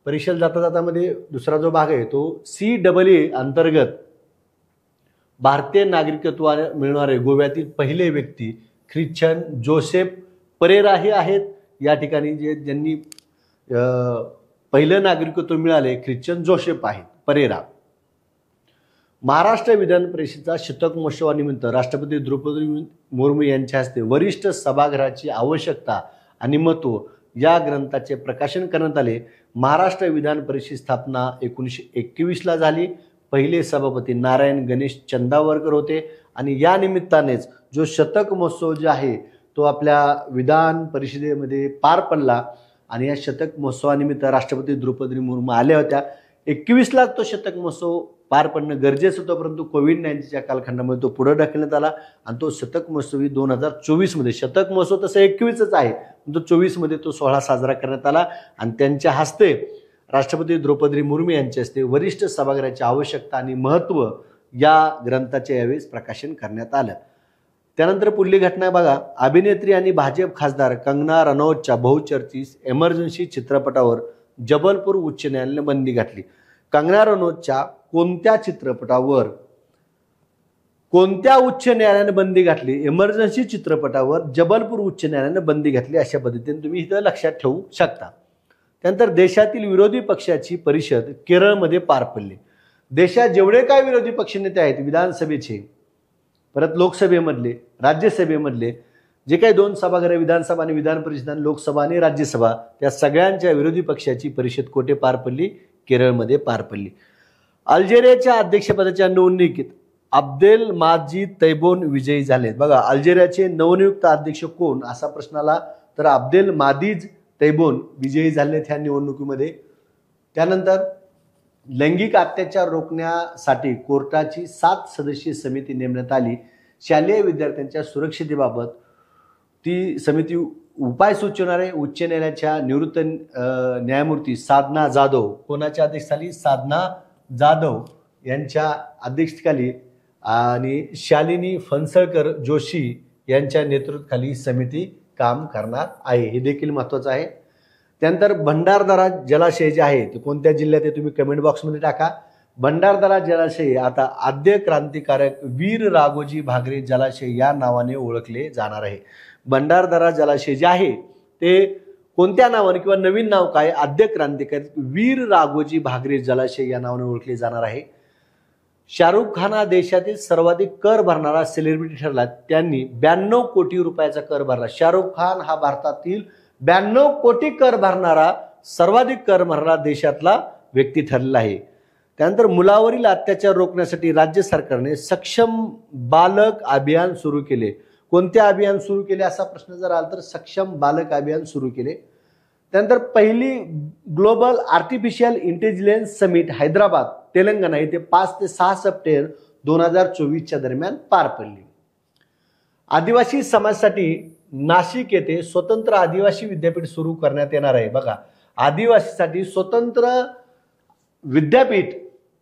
परीक्षेला जाता जातामध्ये दुसरा जो भाग आहे तो CAA अंतर्गत भारतीय नागरिकत्व मिळणारे गोव्यातील पहिले व्यक्ती ख्रिश्चन जोसेफ परेरा हे आहेत. या ठिकाणी ज्यांनी पहिलं नागरिकत्व मिळाले ख्रिश्चन जोसेफ आहेत परेरा. महाराष्ट्र विधान परिषदेचा शतक महोत्सवानिमित्त राष्ट्रपती द्रौपदी मुर्मू यांच्या हस्ते वरिष्ठ सभागृहाची आवश्यकता आणि महत्त्व या ग्रंथाचे प्रकाशन करण्यात आले. महाराष्ट्र विधान परिषद स्थापना 1921ला झाली. पहिले सभापती नारायण गणेश चंदावरकर होते आणि या निमित्तानेच जो शतक महोत्सव जे आहे तो आपल्या विधान परिषदेमध्ये पार पडला आणि या शतक महोत्सवानिमित्त राष्ट्रपती द्रौपदी मुर्मू आल्या होत्या. 21ला तो शतक महोत्सव पार पडणं गरजेचं होतं, परंतु कोविड-19च्या कालखंडामध्ये तो पुढे ढकलण्यात आला आणि तो शतक महोत्सवी 2024 मध्ये, शतक महोत्सव तसं 21च आहे पण तो 24 मध्ये तो सोहळा साजरा करण्यात आला आणि त्यांच्या हस्ते राष्ट्रपती द्रौपदी मुर्मू यांच्या हस्ते वरिष्ठ सभागृहाची आवश्यकता आणि महत्त्व या ग्रंथाचे यावेळेस प्रकाशन करण्यात आलं. त्यानंतर पुढली घटना बघा, अभिनेत्री आणि भाजप खासदार कंगना रनौतच्या बहुचर्चित एमर्जन्सी चित्रपटावर जबलपूर उच्च न्यायालयाने बंदी घातली. कंगना रनौतच्या कोणत्या चित्रपटावर कोणत्या उच्च न्यायालयाने बंदी घातली? एमर्जन्सी चित्रपटावर जबलपूर उच्च न्यायालयाने बंदी घातली. अशा पद्धतीने तुम्ही इथं लक्षात ठेवू शकता. त्यानंतर देशातील विरोधी पक्षाची परिषद केरळमध्ये पार पडली. देशात जेवढे काय विरोधी पक्षनेते आहेत विधानसभेचे, परत लोकसभेमधले, राज्यसभेमधले जे काही 2 सभागृह विधानसभा आणि विधान परिषद आणि लोकसभा आणि राज्यसभा, त्या सगळ्यांच्या विरोधी पक्षाची परिषद कोठे पार पडली? केरळमध्ये पार पडली. अल्जेरियाच्या अध्यक्षपदाच्या निवडणुकीत अब्देल माजीद तैबोन विजयी झाले. बघा अल्जेरियाचे नवनियुक्त अध्यक्ष कोण असा प्रश्न आला तर अब्देल माजीद तैबोन विजयी झाले त्या निवडणुकीमध्ये. त्यानंतर लैंगिक अत्याचार रोखण्यासाठी कोर्टाची 7 सदस्यीय समिती नेमण्यात आली. शालेय विद्यार्थ्यांच्या सुरक्षितेबाबत ती समिती उपाय सुचवणारे उच्च न्यायालयाच्या निवृत्त न्यायमूर्ती साधना जाधव, कोणाच्या अध्यक्षतेखाली? साधना जाधव यांच्या अध्यक्षतेखाली आणि शालिनी फणसळकर जोशी यांच्या नेतृत्वाखाली समिती काम करणार आहे. हे देखील महत्त्वाचं आहे. त्यानंतर भंडारदरा जलाशय जे आहे ते कोणत्या जिल्ह्यात आहे तुम्ही कमेंट बॉक्समध्ये टाका. भंडारदरा जलाशय आता आद्य क्रांतिकारक वीर राघोजी भांगरे जलाशय या नावाने ओळखले जाणार आहे. भंडारदरा जलाशय जे आहे ते कोणत्या नावाने किंवा नवीन नाव काय? आद्य क्रांतिकारक वीर राघोजी भांगरे जलाशय या नावाने ओळखले जाणार आहे. शाहरुख खान हा देशातील सर्वाधिक कर भरणारा सेलिब्रिटी ठरला. त्यांनी 92 कोटी रुपयाचा कर भरला. शाहरुख खान हा भारतातील 92 कोटी कर भरणारा सर्वाधिक कर भरणारा देशातला व्यक्ती ठरलेला आहे. त्यानंतर मुलावरील अत्याचार रोखण्यासाठी राज्य सरकारने सक्षम बालक अभियान सुरू केले. कोणते अभियान सुरू केले असा प्रश्न जर आला तर सक्षम बालक अभियान सुरू केले. त्यानंतर पहिली global artificial intelligence summit Hyderabad Telangana येथे 5 ते 6 सप्टेंबर 2024च्या दरम्यान पार पडली. आदिवासी समाजासाठी नाशिक येथे स्वतंत्र आदिवासी विद्यापीठ सुरू करण्यात येणार आहे. बघा, आदिवासीसाठी स्वतंत्र विद्यापीठ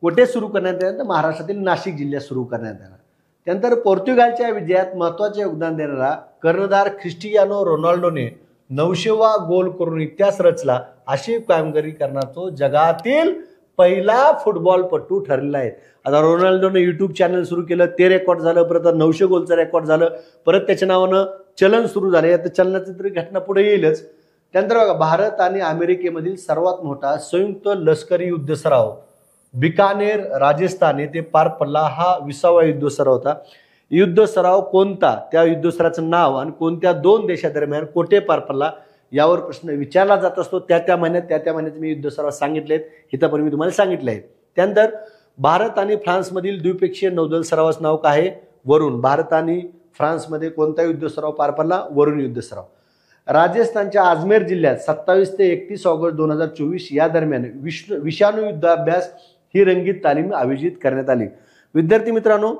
कुठे सुरू करण्यात येणार? महाराष्ट्रातील नाशिक जिल्ह्यात सुरू करण्यात येणार. त्यानंतर पोर्तुगालच्या विजयात महत्त्वाचे योगदान देणारा कर्णधार क्रिस्टियानो रोनाल्डोने 900वा गोल करून इतिहास रचला. अशी कामगिरी करणारा तो जगातील पहिला फुटबॉलपटू ठरलेला आहे. आता रोनाल्डोने युट्यूब चॅनल सुरू केलं, ते रेकॉर्ड झालं. परत 900 गोलचं रेकॉर्ड झालं. परत त्याच्या नावानं चलन सुरू झाले. आता चलनाची तरी घटना पुढे येईलच. त्यानंतर बघा, भारत आणि अमेरिकेमधील सर्वात मोठा संयुक्त लष्करी युद्ध सराव बिकानेर राजस्थान येथे पार पडला. हा 20वा युद्ध सराव होता. युद्ध सराव कोणता? त्या युद्ध सरावाचं नाव आणि कोणत्या 2 देशादरम्यान कोठे पार पडला यावर प्रश्न विचारला जात असतो. त्या महिन्यात मी युद्ध सराव सांगितलेत. इथं पण मी तुम्हाला सांगितलं आहे. त्यानंतर भारत आणि फ्रान्समधील द्विपक्षीय नौदल सरावाचं नाव काय आहे? वरुण. भारत आणि फ्रान्समध्ये कोणता युद्ध सराव पार पडला? वरुण युद्ध सराव. राजस्थानच्या अजमेर जिल्ह्यात 27 ते 31 ऑगस्ट 2024 या दरम्यान विषाणू युद्धाभ्यास ही रंगीत तालीम आयोजित करण्यात आली. विद्यार्थी मित्रांनो,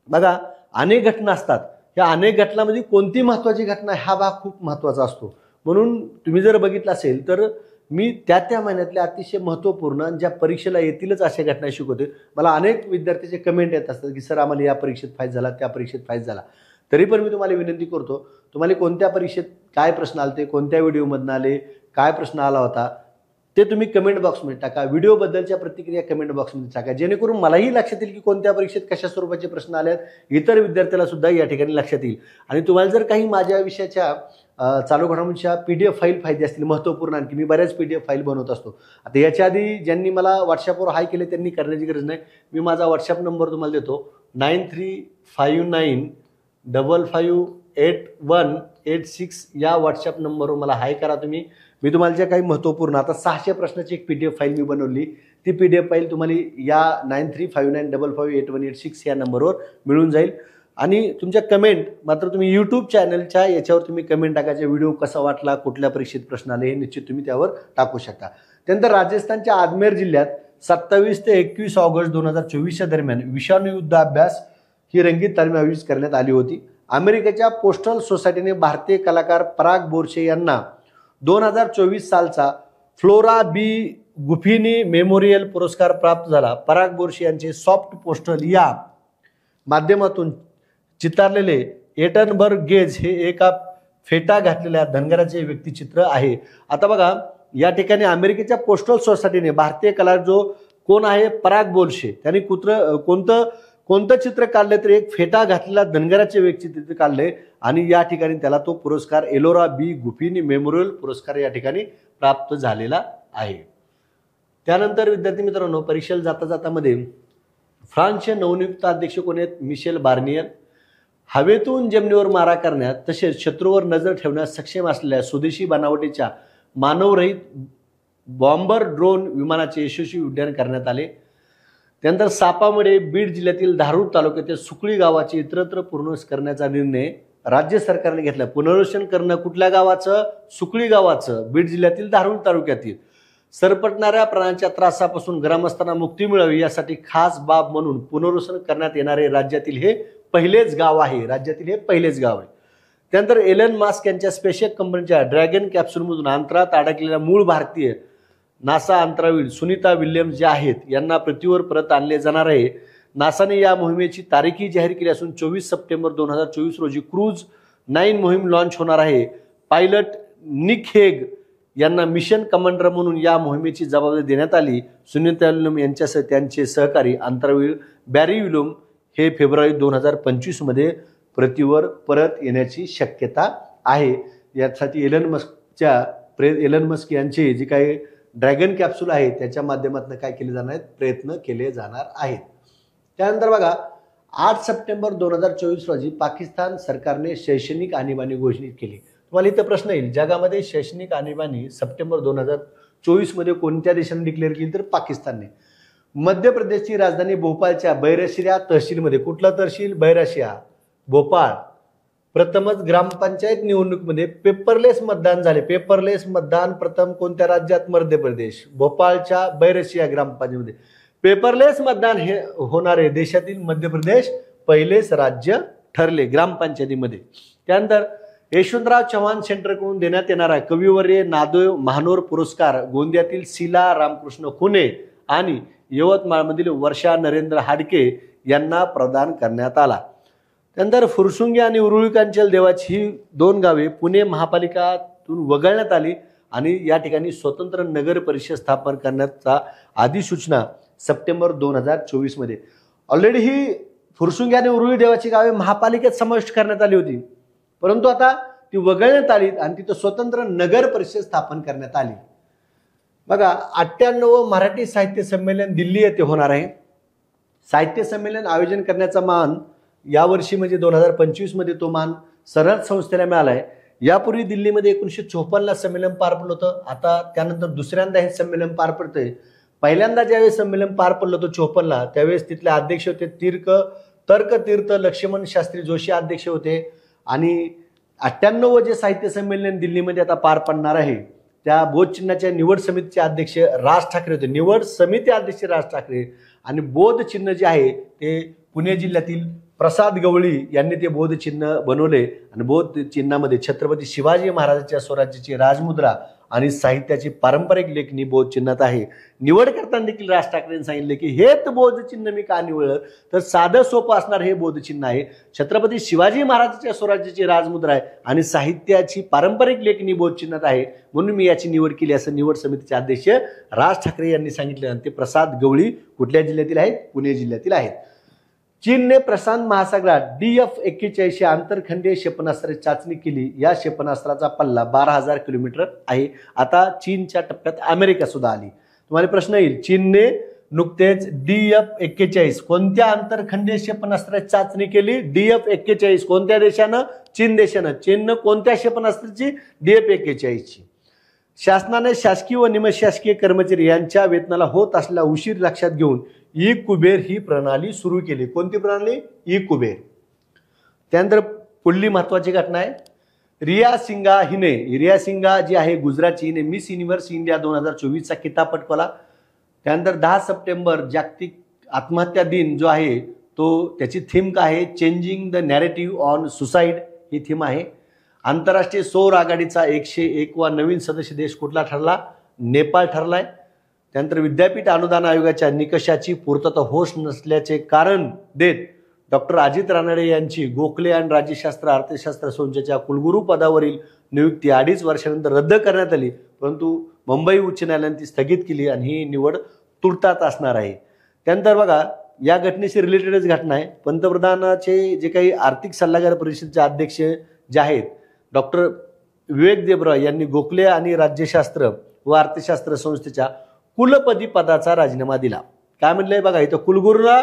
बघा, अनेक घटना असतात. या अनेक घटनांमध्ये कोणती महत्त्वाची घटना हा भाग खूप महत्त्वाचा असतो. म्हणून तुम्ही जर बघितलं असेल तर मी त्या महिन्यातल्या अतिशय महत्त्वपूर्ण ज्या परीक्षेला येतीलच अशा घटना शिकवते. मला अनेक विद्यार्थ्याचे कमेंट येत असतात की सर आम्हाला या परीक्षेत फायदा झाला, त्या परीक्षेत फायदा झाला. तरी पण मी तुम्हाला विनंती करतो, तुम्हाला कोणत्या परीक्षेत काय प्रश्न आले, कोणत्या व्हिडिओमधून आले, काय प्रश्न आला होता ते तुम्ही कमेंट बॉक्समध्ये टाका. व्हिडिओबद्दलच्या प्रतिक्रिया कमेंट बॉक्समध्ये टाका, जेणेकरून मलाही लक्षात येईल की कोणत्या परीक्षेत कशा स्वरूपाचे प्रश्न आले आहेत. इतर विद्यार्थ्याला सुद्धा या ठिकाणी लक्षात येईल. आणि तुम्हाला जर काही माझ्या विषयाच्या चालू घडामोडीच्या PDF फाईल पाहिजे असतील महत्त्वपूर्ण, आणखी मी बऱ्याच PDF फाईल बनवत असतो. आता याच्या आधी ज्यांनी मला व्हॉट्सअपवर हाय केले त्यांनी करण्याची गरज नाही. मी माझा व्हॉट्सअप नंबर तुम्हाला देतो. 9359558186 या व्हॉट्सअप नंबरवर मला हाय करा तुम्ही. मी तुम्हाला ज्या काही महत्त्वपूर्ण आता 600 प्रश्नाची एक PDF फाईल मी बनवली. ती PDF फाईल तुम्हाला या 9359558186 या नंबरवर मिळून जाईल. आणि तुमच्या कमेंट मात्र तुम्ही यूट्यूब चॅनलच्या याच्यावर तुम्ही कमेंट टाकायचे. व्हिडिओ कसा वाटला, कुठल्या परीक्षेत प्रश्न आले हे निश्चित तुम्ही त्यावर टाकू शकता. त्यानंतर राजस्थानच्या अजमेर जिल्ह्यात 27 ते 21 ऑगस्ट 2024 दरम्यान विषाणू युद्ध अभ्यास ही रंगीत तालीम आयोजित करण्यात आली होती. अमेरिकेच्या पोस्टल सोसायटीने भारतीय कलाकार पराग बोरशे यांना 2024 सालचा फ्लोरा बी गुफिनी मेमोरियल पुरस्कार प्राप्त झाला. पराग बोरशे यांचे सॉफ्ट पोस्टल या माध्यमातून चितारलेले एटनबर्ग गेज हे एका फेटा घातलेल्या धनगराचे व्यक्तिचित्र आहे. आता बघा, या ठिकाणी अमेरिकेच्या पोस्टल सोसायटीने भारतीय कलाकार जो कोण आहे पराग बोरशे, त्यांनी कोणतं चित्र काढले तर एक फेटा घातलेला धनगराचे व्यक्तिचित्र काढले आणि या ठिकाणी त्याला तो पुरस्कार एलोरा बी गुफिनी मेमोरियल पुरस्कार या ठिकाणी प्राप्त झालेला आहे. त्यानंतर विद्यार्थी मित्रांनो, परीक्षेला जाता मध्ये फ्रान्सचे नवनियुक्त अध्यक्ष कोण आहेत? Michel Barnier. हवेतून जमिनीवर मारा करण्यात तसेच शत्रूवर नजर ठेवण्यास सक्षम असलेल्या स्वदेशी बनावटीच्या मानवरहित बॉम्बर ड्रोन विमानाचे यशस्वी उड्डाण करण्यात आले. त्यानंतर सापामुळे बीड जिल्ह्यातील धारूर तालुक्यातील सुकळी गावाचे इतरत्र पुनर्वसन करण्याचा निर्णय राज्य सरकारने घेतला. पुनर्वसन करणं कुठल्या गावाचं? सुकळी गावाचं, बीड जिल्ह्यातील धारूर तालुक्यातील. सरपटणाऱ्या प्राण्यांच्या त्रासापासून ग्रामस्थांना मुक्ती मिळावी यासाठी खास बाब म्हणून पुनर्वसन करण्यात येणारे राज्यातील हे पहिलेच गाव आहे. राज्यातील हे पहिलेच गाव आहे. त्यानंतर एलन मास्क यांच्या स्पेस कंपनीच्या ड्रॅगन कॅप्सूलमधून अंतराळात अडकलेल्या मूळ भारतीय नासा अंतराळवीर सुनीता विल्यम्स ज्या आहेत यांना पृथ्वीवर परत आणले जाणार आहे. नासाने या मोहिमेची तारीखही जाहीर केली असून 24 सप्टेंबर 2024 रोजी क्रूज 9 मोहीम लॉन्च होणार आहे. पायलट निक हेग यांना मिशन कमांडर म्हणून या मोहिमेची जबाबदारी देण्यात आली. सुनीता विल्यम यांच्यासह त्यांचे सहकारी अंतराळवीर बॅरी विल्यम हे फेब्रुवारी 2025 मध्ये पृथ्वीवर परत येण्याची शक्यता आहे. यासाठी एलन मस्क यांचे जे काही ड्रॅगन कॅप्सूल आहे त्याच्या माध्यमातून काय केले जाणार आहेत, प्रयत्न केले जाणार आहेत. त्यानंतर बघा 8 सप्टेंबर 2024 रोजी पाकिस्तान सरकारने शैक्षणिक आणीबाणी घोषित केली. तुम्हाला इथं प्रश्न येईल, जगामध्ये शैक्षणिक आणीबाणी सप्टेंबर 2024 मध्ये कोणत्या देशाने डिक्लेअर केली, तर पाकिस्तानने. मध्य प्रदेशची राजधानी भोपाळच्या बैरशिया तहसीलमध्ये, कुठला तहसील, बैरशिया भोपाळ, प्रथमच ग्रामपंचायत निवडणुकीमध्ये पेपरलेस मतदान झाले. पेपरलेस मतदान प्रथम कोणत्या राज्यात, मध्य प्रदेश. भोपाळच्या बैरशिया ग्रामपंचायतीमध्ये पेपरलेस मतदान हे होणारे देशातील मध्य प्रदेश पहिलेच राज्य ठरले ग्रामपंचायतीमध्ये. त्यानंतर यशवंतराव चव्हाण सेंटरकडून देण्यात येणारा कविवर्य नामदेव महानोर पुरस्कार गोंदियातील शीला रामकृष्ण खुने आणि यवतमाळमधील वर्षा नरेंद्र हाडके यांना प्रदान करण्यात आला. त्यानंतर फुरसुंगी आणि उरुळी कांचल देवाची ही 2 गावे पुणे महापालिकातून वगळण्यात आली आणि या ठिकाणी स्वतंत्र नगर परिषद स्थापन करण्याचा अधिसूचना सप्टेंबर 2024 मध्ये. ऑलरेडी ही फुरसुंगी आणि उरुळी देवाची गावे महापालिकेत समाविष्ट करण्यात आली होती, परंतु आता ती वगळण्यात आली आणि तिथं स्वतंत्र नगर परिषद स्थापन करण्यात आली. बघा 98 मराठी साहित्य संमेलन दिल्ली येथे होणार आहे. साहित्य संमेलन आयोजन करण्याचा मान यावर्षी म्हणजे 2025 मध्ये तो मान सरहद संस्थेला मिळाला आहे. यापूर्वी दिल्लीमध्ये 1954 संमेलन पार पडलं होतं. आता त्यानंतर दुसऱ्यांदा हे संमेलन पार पडतंय. पहिल्यांदा ज्यावेळेस संमेलन पार पडलं होतं 54ला, त्यावेळेस तिथले अध्यक्ष होते तर्कतीर्थ लक्ष्मण शास्त्री जोशी अध्यक्ष होते. आणि 98 जे साहित्य संमेलन दिल्लीमध्ये आता पार पडणार आहे त्या बौद्ध चिन्हाच्या निवड समितीचे अध्यक्ष राज ठाकरे होते. निवड समिती अध्यक्ष राज ठाकरे आणि बौद्ध चिन्ह जे आहे ते पुणे जिल्ह्यातील प्रसाद गवळी यांनी ते बौद्ध चिन्ह बनवले आणि बौद्ध चिन्हामध्ये छत्रपती शिवाजी महाराजांच्या स्वराज्याची राजमुद्रा आणि साहित्याची पारंपरिक लेखणी बौद्ध चिन्हात आहे. निवड करताना देखील राज ठाकरेंनी सांगितले की हेच बौद्ध चिन्ह मी का निवडलं, तर साधं सोपं असणार हे बौद्ध चिन्ह आहे. छत्रपती शिवाजी महाराजांच्या स्वराज्याची राजमुद्रा आहे आणि साहित्याची पारंपरिक लेखणी बौद्ध चिन्हात आहे, म्हणून मी याची निवड केली असं निवड समितीचे अध्यक्ष राज ठाकरे यांनी सांगितले. आणि ते प्रसाद गवळी कुठल्या जिल्ह्यातील आहेत, पुणे जिल्ह्यातील आहेत. चीनने प्रशांत महासागरात DF-41 आंतरखंडीय क्षेपणास्त्राची चाचणी केली. या क्षेपणास्त्राचा पल्ला 12,000 किलोमीटर आहे. आता चीनच्या टप्प्यात अमेरिका सुद्धा आली. तुम्हाला प्रश्न येईल, चीनने नुकतेच DF-41 कोणत्या आंतरखंडीय क्षेपणास्त्राची चाचणी केली? DF-41 कोणत्या देशानं? चीन देशानं. चीननं कोणत्या क्षेपणास्त्राची? DF-41 ची. शासनाने शासकीय व निमशासकीय कर्मचारी यांच्या वेतनाला होत असलेला उशीर लक्षात घेऊन ई कुबेर ही प्रणाली सुरू केली. कोणती प्रणाली? ई कुबेर. त्यानंतर पुढली महत्वाची घटना आहे, रिया सिंगा जी आहे गुजरातची, हिने मिस युनिव्हर्स इंडिया 2024चा किताब पटकावला. त्यानंतर 10 सप्टेंबर जागतिक आत्महत्या दिन जो आहे तो त्याची थीम काय आहे? Changing the narrative on suicide he theme आहे. आंतरराष्ट्रीय सौर आघाडीचा 101वा नवीन सदस्य देश कुठला ठरला? नेपाळ ठरलाय. त्यानंतर विद्यापीठ अनुदान आयोगाच्या निकषाची पूर्तता होत नसल्याचे कारण देत डॉक्टर अजित रानडे यांची गोखले आणि राज्यशास्त्र अर्थशास्त्र संस्थेच्या कुलगुरू पदावरील नियुक्ती 2.5 वर्षानंतर रद्द करण्यात आली, परंतु मुंबई उच्च न्यायालयाने ती स्थगित केली आणि ही निवड तुर्तास असणार आहे. त्यानंतर बघा या घटनेशी रिलेटेडच घटना आहे. पंतप्रधानाचे जे काही आर्थिक सल्लागार परिषदेचे अध्यक्ष जे आहेत डॉक्टर विवेक देबरॉय यांनी गोखले आणि राज्यशास्त्र व अर्थशास्त्र संस्थेच्या कुलपती पदाचा राजीनामा दिला. काय म्हणलंय बघा इथं, कुलगुरूला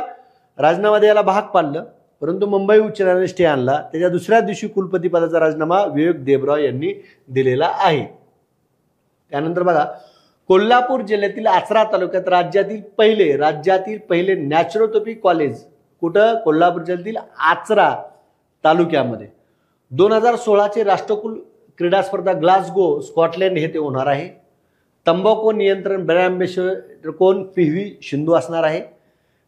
राजीनामा द्यायला भाग पाडलं, परंतु मुंबई उच्च न्यायालयाने स्टे आणला. त्याच्या दुसऱ्या दिवशी कुलपती पदाचा राजीनामा विवेक देबरॉय यांनी दिलेला आहे. त्यानंतर बघा कोल्हापूर जिल्ह्यातील आचरा तालुक्यात राज्यातील पहिले नॅचरोपॅथी कॉलेज कुठं? कोल्हापूर जिल्ह्यातील आचरा तालुक्यामध्ये. 2016चे राष्ट्रकुल क्रीडा स्पर्धा ग्लासगो स्कॉटलंड येथे होणार आहे. तंबाखू नियंत्रण ब्रँड अँबॅसेडर कोण? PV सिंधू असणार आहे.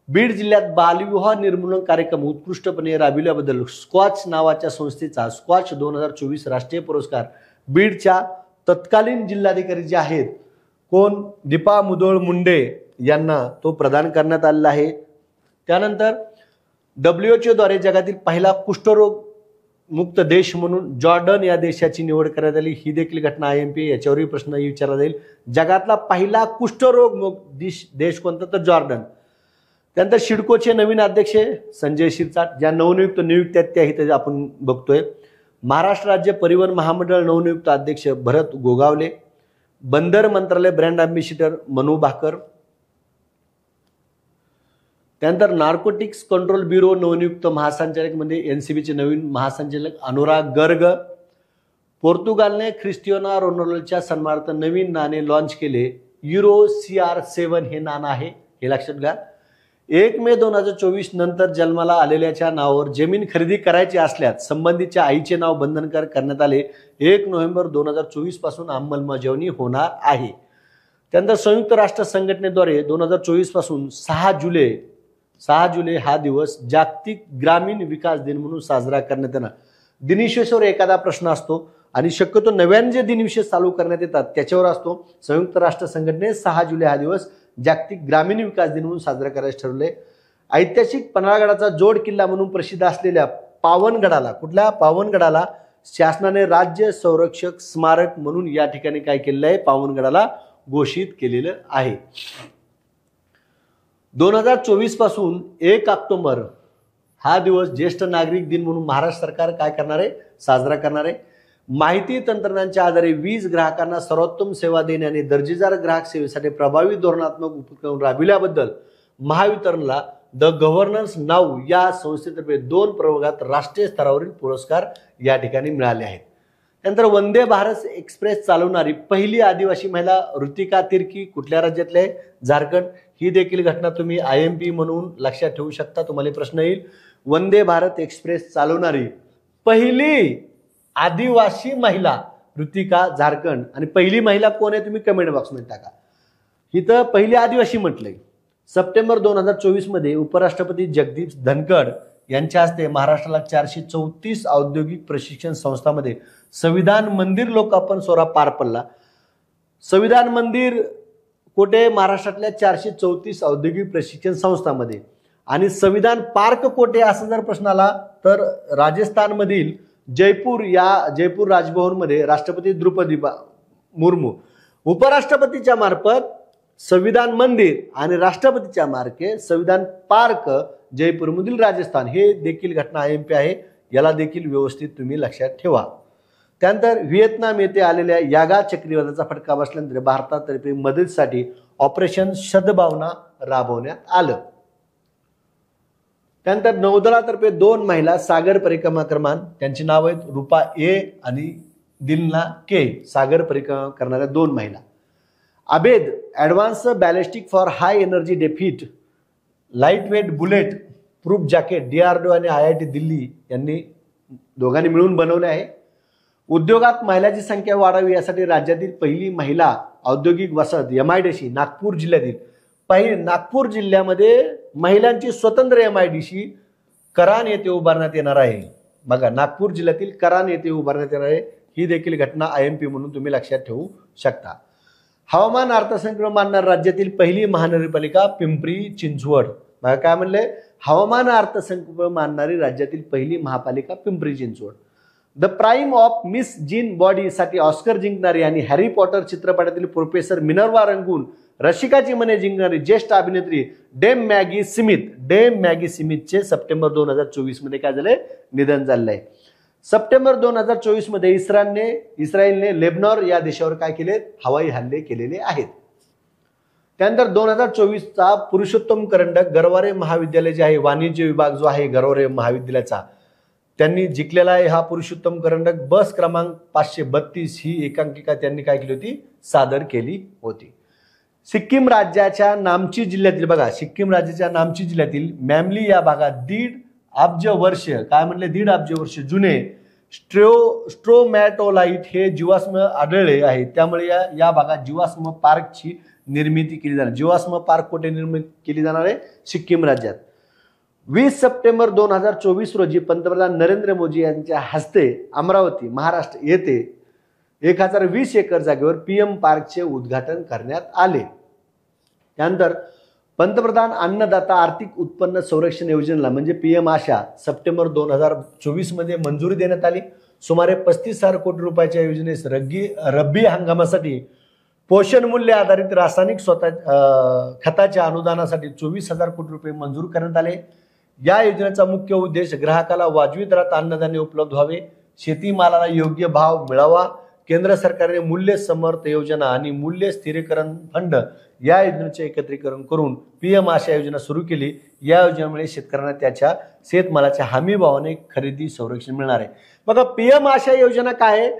बीड जिल्ह्यात बालविवाह निर्मूलन कार्यक्रम उत्कृष्टपणे राबविल्याबद्दल स्क्वॉच नावाच्या संस्थेचा स्क्वॉच 2024 राष्ट्रीय पुरस्कार बीडच्या तत्कालीन जिल्हाधिकारी जे आहेत कोण? दीपा मुधोळ मुंडे यांना तो प्रदान करण्यात आलेला आहे. त्यानंतर WHO द्वारे जगातील पहिला कुष्ठरोग मुक्त देश म्हणून जॉर्डन या देशाची निवड करण्यात आली. ही देखील घटना IMP याच्यावरही प्रश्न विचारला जाईल. जगातला पहिला कुष्ठरोग मुक्त देश कोणता? तर जॉर्डन. त्यानंतर सिडकोचे नवीन अध्यक्ष संजय शिरसाट. ज्या नवनियुक्त नियुक्त्या आहेत त्याही ते आपण बघतोय. महाराष्ट्र राज्य परिवहन महामंडळ नवनियुक्त अध्यक्ष भरत गोगावले. बंदर मंत्रालय ब्रँड अँबॅसेडर मनू भाकर. त्यानंतर नार्कोटिक्स कंट्रोल ब्युरो नवनियुक्त महासंचालक म्हणजे NCBचे नवीन महासंचालक अनुराग गर्ग. पोर्तुगालने ख्रिस्टियानो रोनाल्डोच्या सन्मानार्थ नवीन नाणे लॉन्च केले. युरो CR7 हे नाणं आहे, हे लक्षात घ्या. 1 मे 2024 नंतर जन्माला आलेल्याच्या नावावर जमीन खरेदी करायची असल्यास संबंधितच्या आईचे नाव बंधनकारक करण्यात आले. 1 नोव्हेंबर 2024 पासून अंमलबजावणी होणार आहे. त्यानंतर संयुक्त राष्ट्र संघटनेद्वारे 2024 पासून 6 जुलै हा दिवस जागतिक ग्रामीण विकास दिन म्हणून साजरा करण्यात येणार. दिनविशेषावर एखादा प्रश्न असतो आणि शक्यतो नव्याने जे दिनविशेष चालू करण्यात येतात त्याच्यावर असतो. संयुक्त राष्ट्र संघटने 6 जुलै हा दिवस जागतिक ग्रामीण विकास दिन म्हणून साजरा करायचे ठरवले. ऐतिहासिक पन्हाळगडाचा जोड किल्ला म्हणून प्रसिद्ध असलेल्या पावनगडाला, कुठल्या पावनगडाला शासनाने राज्य संरक्षक स्मारक म्हणून या ठिकाणी काय केलेलं आहे? पावनगडाला घोषित केलेलं आहे. 2024 पासून 1 ऑक्टोबर हा दिवस ज्येष्ठ नागरिक दिन म्हणून महाराष्ट्र सरकार काय करणार आहे? साजरा करणार आहे. माहिती तंत्रज्ञानाच्या आधारे वीज ग्राहकांना सर्वोत्तम सेवा देणे आणि दर्जेदार ग्राहक सेवेसाठी प्रभावी धोरणात्मक उपक्रम राबविल्याबद्दल महावितरणला द गव्हर्नन्स नाऊ या संस्थेतर्फे 2 प्रवर्गात राष्ट्रीय स्तरावरील पुरस्कार या ठिकाणी मिळाले आहेत. त्यानंतर वंदे भारत एक्सप्रेस चालवणारी पहिली आदिवासी महिला ऋतिका तिर्की कुठल्या राज्यातले आहे? झारखंड. ही देखील घटना तुम्ही IMP म्हणून लक्षात ठेवू शकता. तुम्हाला प्रश्न येईल. वंदे भारत एक्सप्रेस चालवणारी पहिली आदिवासी महिला ऋतिका, झारखंड. आणि पहिली महिला कोण आहे तुम्ही कमेंट बॉक्समध्ये टाका. इथं पहिली आदिवासी म्हटलंय. सप्टेंबर 2024 मध्ये उपराष्ट्रपती जगदीप धनखड यांच्या हस्ते महाराष्ट्राला 434 औद्योगिक प्रशिक्षण संस्थांमध्ये संविधान मंदिर लोकार्पण सोहळा पार पडला. संविधान मंदिर कोठे? महाराष्ट्रातल्या 434 औद्योगिक प्रशिक्षण संस्थांमध्ये. आणि संविधान पार्क कोठे असं जर प्रश्न आला तर राजस्थानमधील जयपूर राजभवनमध्ये राष्ट्रपती द्रौपदी मुर्मू उपराष्ट्रपतीच्या मार्फत संविधान मंदिर आणि राष्ट्रपतीच्या मार्फत संविधान पार्क जयपूरमधील राजस्थान. हे देखील घटना IMP आहे, याला देखील व्यवस्थित तुम्ही लक्षात ठेवा. त्यानंतर व्हिएतनाम येथे आलेल्या यागा चक्रीवादळाचा फटका बसल्यानंतर भारतातर्फे मदतीसाठी ऑपरेशन सद्भावना राबवण्यात आलं. त्यानंतर नौदलातर्फे 2 महिला सागर परिक्रमा करणार. त्यांची नाव आहेत रूपा A आणि दिलना K. सागर परिक्रमा करणाऱ्या 2 महिला. Abhed advance ballistic for high energy defeat light weight bullet proof jacket DRDO आणि IIT दिल्ली यांनी दोघांनी मिळून बनवले आहे. उद्योगात महिलांची संख्या वाढावी यासाठी राज्यातील पहिली महिला औद्योगिक वसाहत MIDC नागपूर जिल्ह्यातील नागपूर जिल्ह्यामध्ये महिलांची स्वतंत्र MIDC करान येथे उभारण्यात येणार आहे. बघा, नागपूर जिल्ह्यातील करान येथे उभारण्यात येणार आहे. ही देखील घटना IMP म्हणून तुम्ही लक्षात ठेवू शकता. हवामान अर्थसंकल्प मानणार राज्यातील पहिली महानगरपालिका पिंपरी चिंचवड. बघा काय म्हणले? हवामान अर्थसंकल्प मानणारी राज्यातील पहिली महापालिका Pimpri Chinchwad. The prime of miss gene body साठी ऑस्कर जिंकणारी आणि हॅरी पॉटर चित्रपटातील प्रोफेसर मिनर्वा रंगून रसिकाची मने जिंकणारी ज्येष्ठ अभिनेत्री डेम मॅगी स्मिथचे सप्टेंबर 2024 मध्ये काय झाले? निधन झाले आहे. सप्टेंबर 2024 मध्ये इस्रायलने लेबनॉन या देशावर काय केले? हवाई हल्ले केलेले आहेत. त्यानंतर 2024चा पुरुषोत्तम करंडक गरवारे महाविद्यालय जे आहे, वाणिज्य विभाग जो आहे गरवारे महाविद्यालयाचा, त्यांनी जिंकलेला आहे. हा पुरुषोत्तम करंडक बस क्रमांक 532 ही एकांकिका त्यांनी काय केली होती? सादर केली होती. सिक्कीम राज्याच्या नामची जिल्ह्यातील, बघा सिक्कीम राज्याच्या नामची जिल्ह्यातील मॅमली या भागात 1.5 अब्ज वर्ष, काय म्हणले 1.5 अब्ज वर्ष जुने स्ट्रोमॅटोलाइट हे जीवाश्म आढळले आहे, त्यामुळे या भागात जीवाश्म पार्कची निर्मिती केली जाणार. जीवाश्म पार्क कुठे निर्मिती केली जाणार आहे? सिक्कीम राज्यात. 20 सप्टेंबर 2024 रोजी पंतप्रधान नरेंद्र मोदी यांच्या हस्ते अमरावती महाराष्ट्र येथे 1020 एकर जागेवर पीएम पार्कचे उद्घाटन करण्यात आले. त्यानंतर पंतप्रधान अन्नदाता आर्थिक उत्पन्न संरक्षण योजनेला म्हणजे पीएम आशा सप्टेंबर 2024 मध्ये मंजुरी देण्यात आली. सुमारे 35,000 कोटी रुपयाच्या योजनेस रब्बी हंगामासाठी पोषण मूल्य आधारित रासायनिक खताच्या अनुदानासाठी 24,000 कोटी रुपये मंजूर करण्यात आले. या योजनेचा मुख्य उद्देश ग्राहकाला वाजवी दरात अन्नधान्य उपलब्ध व्हावे, शेतीमालाला योग्य भाव मिळावा. केंद्र सरकारने मूल्य समर्थ योजना आणि मूल्य स्थिरीकरण फंड या योजनेचे एकत्रीकरण करून पीएम आशा योजना सुरू केली. या योजनेमुळे शेतकऱ्यांना त्याच्या शेतमालाच्या हमी भावाने खरेदी संरक्षण मिळणार आहे. बघा, पीएम आशा योजना काय आहे?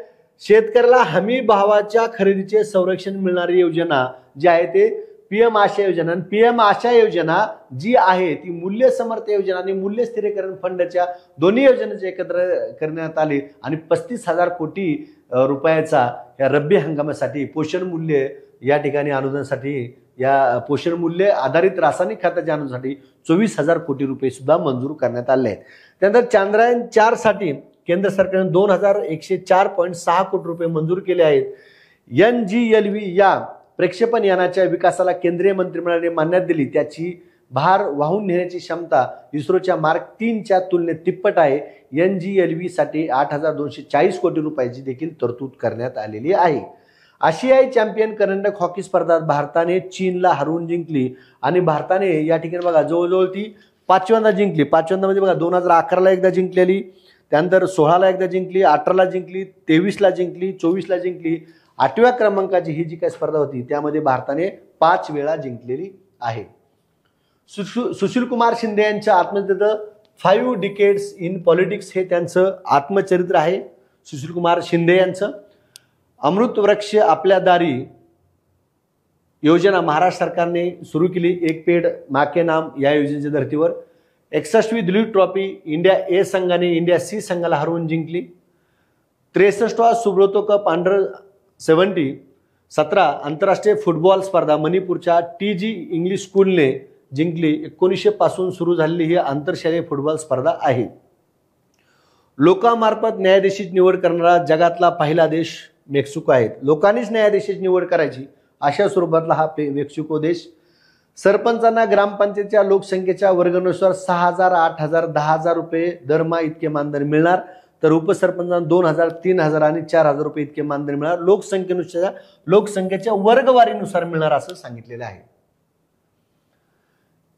शेतकऱ्याला हमी भावाच्या खरेदीचे संरक्षण मिळणारी योजना जी आहे ते पीएम आशा योजना. पीएम आशा योजना जी आहे ती मूल्य समर्थ योजना आणि मूल्य स्थिरीकरण फंडच्या दोन्ही योजनेचे एकत्र करण्यात आले आणि 35,000 कोटी रुपयाचा या रब्बी हंगामासाठी पोषण मूल्य या ठिकाणी अनुदानासाठी या पोषण मूल्य आधारित रासायनिक खताच्या अनुदानासाठी 24,000 कोटी रुपये सुद्धा मंजूर करण्यात आले आहेत. त्यानंतर चांद्रयान 4 साठी केंद्र सरकारने 2104.6 कोटी रुपये मंजूर केले आहेत. NGLV या प्रक्षेपण यानाच्या विकासाला केंद्रीय मंत्रिमंडळाने मान्यता दिली. त्याची भार वाहून नेण्याची क्षमता इस्रोच्या मार्क 3च्या तुलनेत तिप्पट आहे. NGLV साठी 8,240 कोटी रुपयाची देखील तरतूद करण्यात आलेली आहे. आशियाई चॅम्पियन करंडक हॉकी स्पर्धा भारताने चीनला हरवून जिंकली आणि भारताने या ठिकाणी बघा जवळजवळ ती 5व्यांदा जिंकली. 5व्यांदा म्हणजे बघा 2011ला एकदा जिंकलेली, त्यानंतर 16ला एकदा जिंकली, 18ला जिंकली, 23ला जिंकली, 24ला जिंकली. 8व्या क्रमांकाची ही जी काही स्पर्धा होती त्यामध्ये भारताने 5 वेळा जिंकलेली आहे. सुशील कुमार शिंदे यांच्या आत्मचरित्र 5 डिकेड्स इन पॉलिटिक्स हे त्यांचं आत्मचरित्र आहे. सुशील कुमार शिंदे यांचं अमृत वृक्ष आपल्या दारी योजना महाराष्ट्र सरकारने सुरू केली. एक पेड माके नाम या योजनेच्या धर्तीवर 61वी दिलीप ट्रॉफी इंडिया ए संघाने इंडिया सी संघाला हरवून जिंकली. 63वा सुब्रतो कप अंडर 17 आंतरराष्ट्रीय फुटबॉल स्पर्धा मणिपूरच्या TG इंग्लिश स्कूलने जिंकली. 1900 पासून सुरू झालेली ही आंतरशालेय फुटबॉल स्पर्धा आहे. लोकांमार्फत न्यायाधीशाची निवड करणारा जगातला पहिला देश मेक्सिको आहे. लोकांनीच न्यायाधीशाची निवड करायची अशा स्वरूपातला हा मेक्सिको देश. सरपंचांना ग्रामपंचायतीच्या लोकसंख्येच्या वर्गानुसार 6,000, 8,000, 10,000 रुपये दरमहा इतके मानधन मिळणार, तर उपसरपंचांना 2,000, 3,000 आणि 4,000 रुपये इतके मानधन मिळणार. लोकसंख्येच्या वर्गवारीनुसार मिळणार असं सांगितलेलं आहे.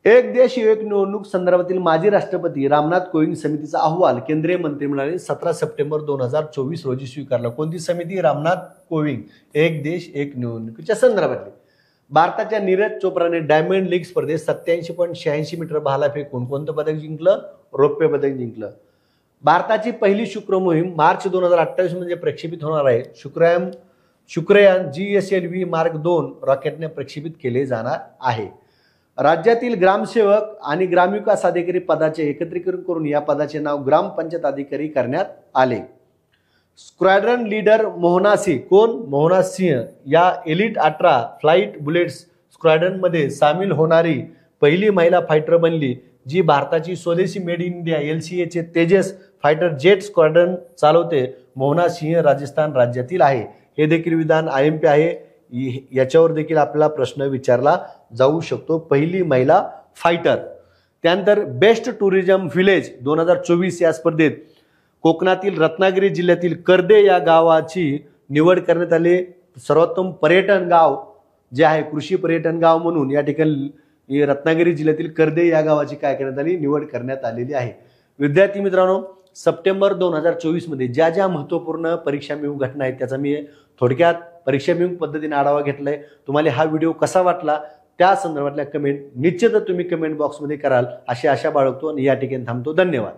एक देश एक निवडणूक संदर्भातील माजी राष्ट्रपती रामनाथ कोविंद समितीचा अहवाल केंद्रीय मंत्रिमंडळाने 17 सप्टेंबर 2024 रोजी स्वीकारला. कोणती समिती? रामनाथ कोविंद एक देश एक निवडणुकीच्या संदर्भातली. भारताच्या नीरज चोप्राने डायमंड लीग स्पर्धेत 87.86 मीटर भाला फेकून कोणतं पदक जिंकलं? रौप्य पदक जिंकलं. भारताची पहिली शुक्र मोहीम मार्च 2028 मध्ये प्रक्षेपित होणार आहे. शुक्रयान GSLV मार्क 2 रॉकेटने प्रक्षेपित केले जाणार आहे. राज्यातील ग्रामसेवक आणि ग्रामविकास अधिकारी पदाचे एकत्रीकरण करून या पदाचे नाव ग्रामपंचायत अधिकारी करण्यात आले. स्क्वॅड्रन लीडर मोहना सिंह, कोण? मोहना सिंह या एलिट 18 फ्लाइट बुलेट्स स्क्वॅड्रनमध्ये सामील होणारी पहिली महिला फायटर बनली, जी भारताची स्वदेशी made in India LCA Tejas fighter jet squadron चालवते. मोहना सिंह राजस्थान राज्यातील आहे. हे देखील विधान IMP आहे. याच्यावर देखील आपल्याला प्रश्न विचारला जाऊ शकतो. पहिली महिला फायटर. त्यानंतर बेस्ट टुरिझम व्हिलेज 2024 या स्पर्धेत कोकणातील रत्नागिरी जिल्ह्यातील कर्दे या गावाची निवड करण्यात आली. सर्वोत्तम पर्यटन गाव जे आहे कृषी पर्यटन गाव म्हणून या ठिकाणी रत्नागिरी जिल्ह्यातील कर्दे या गावाची काय करण्यात आली? निवड करण्यात आलेली आहे. विद्यार्थी मित्रांनो, सप्टेंबर 2024 मध्ये ज्या ज्या महत्त्वपूर्ण परीक्षाभिमुख घटना आहेत त्याचा मी थोडक्यात परीक्षाभिमुख पद्धतीने आढावा घेतलाय. तुम्हाला हा व्हिडिओ कसा वाटला त्या संदर्भातल्या कमेंट निश्चितच तुम्ही कमेंट बॉक्समध्ये कराल अशी आशा बाळगतो आणि या ठिकाणी थांबतो. धन्यवाद.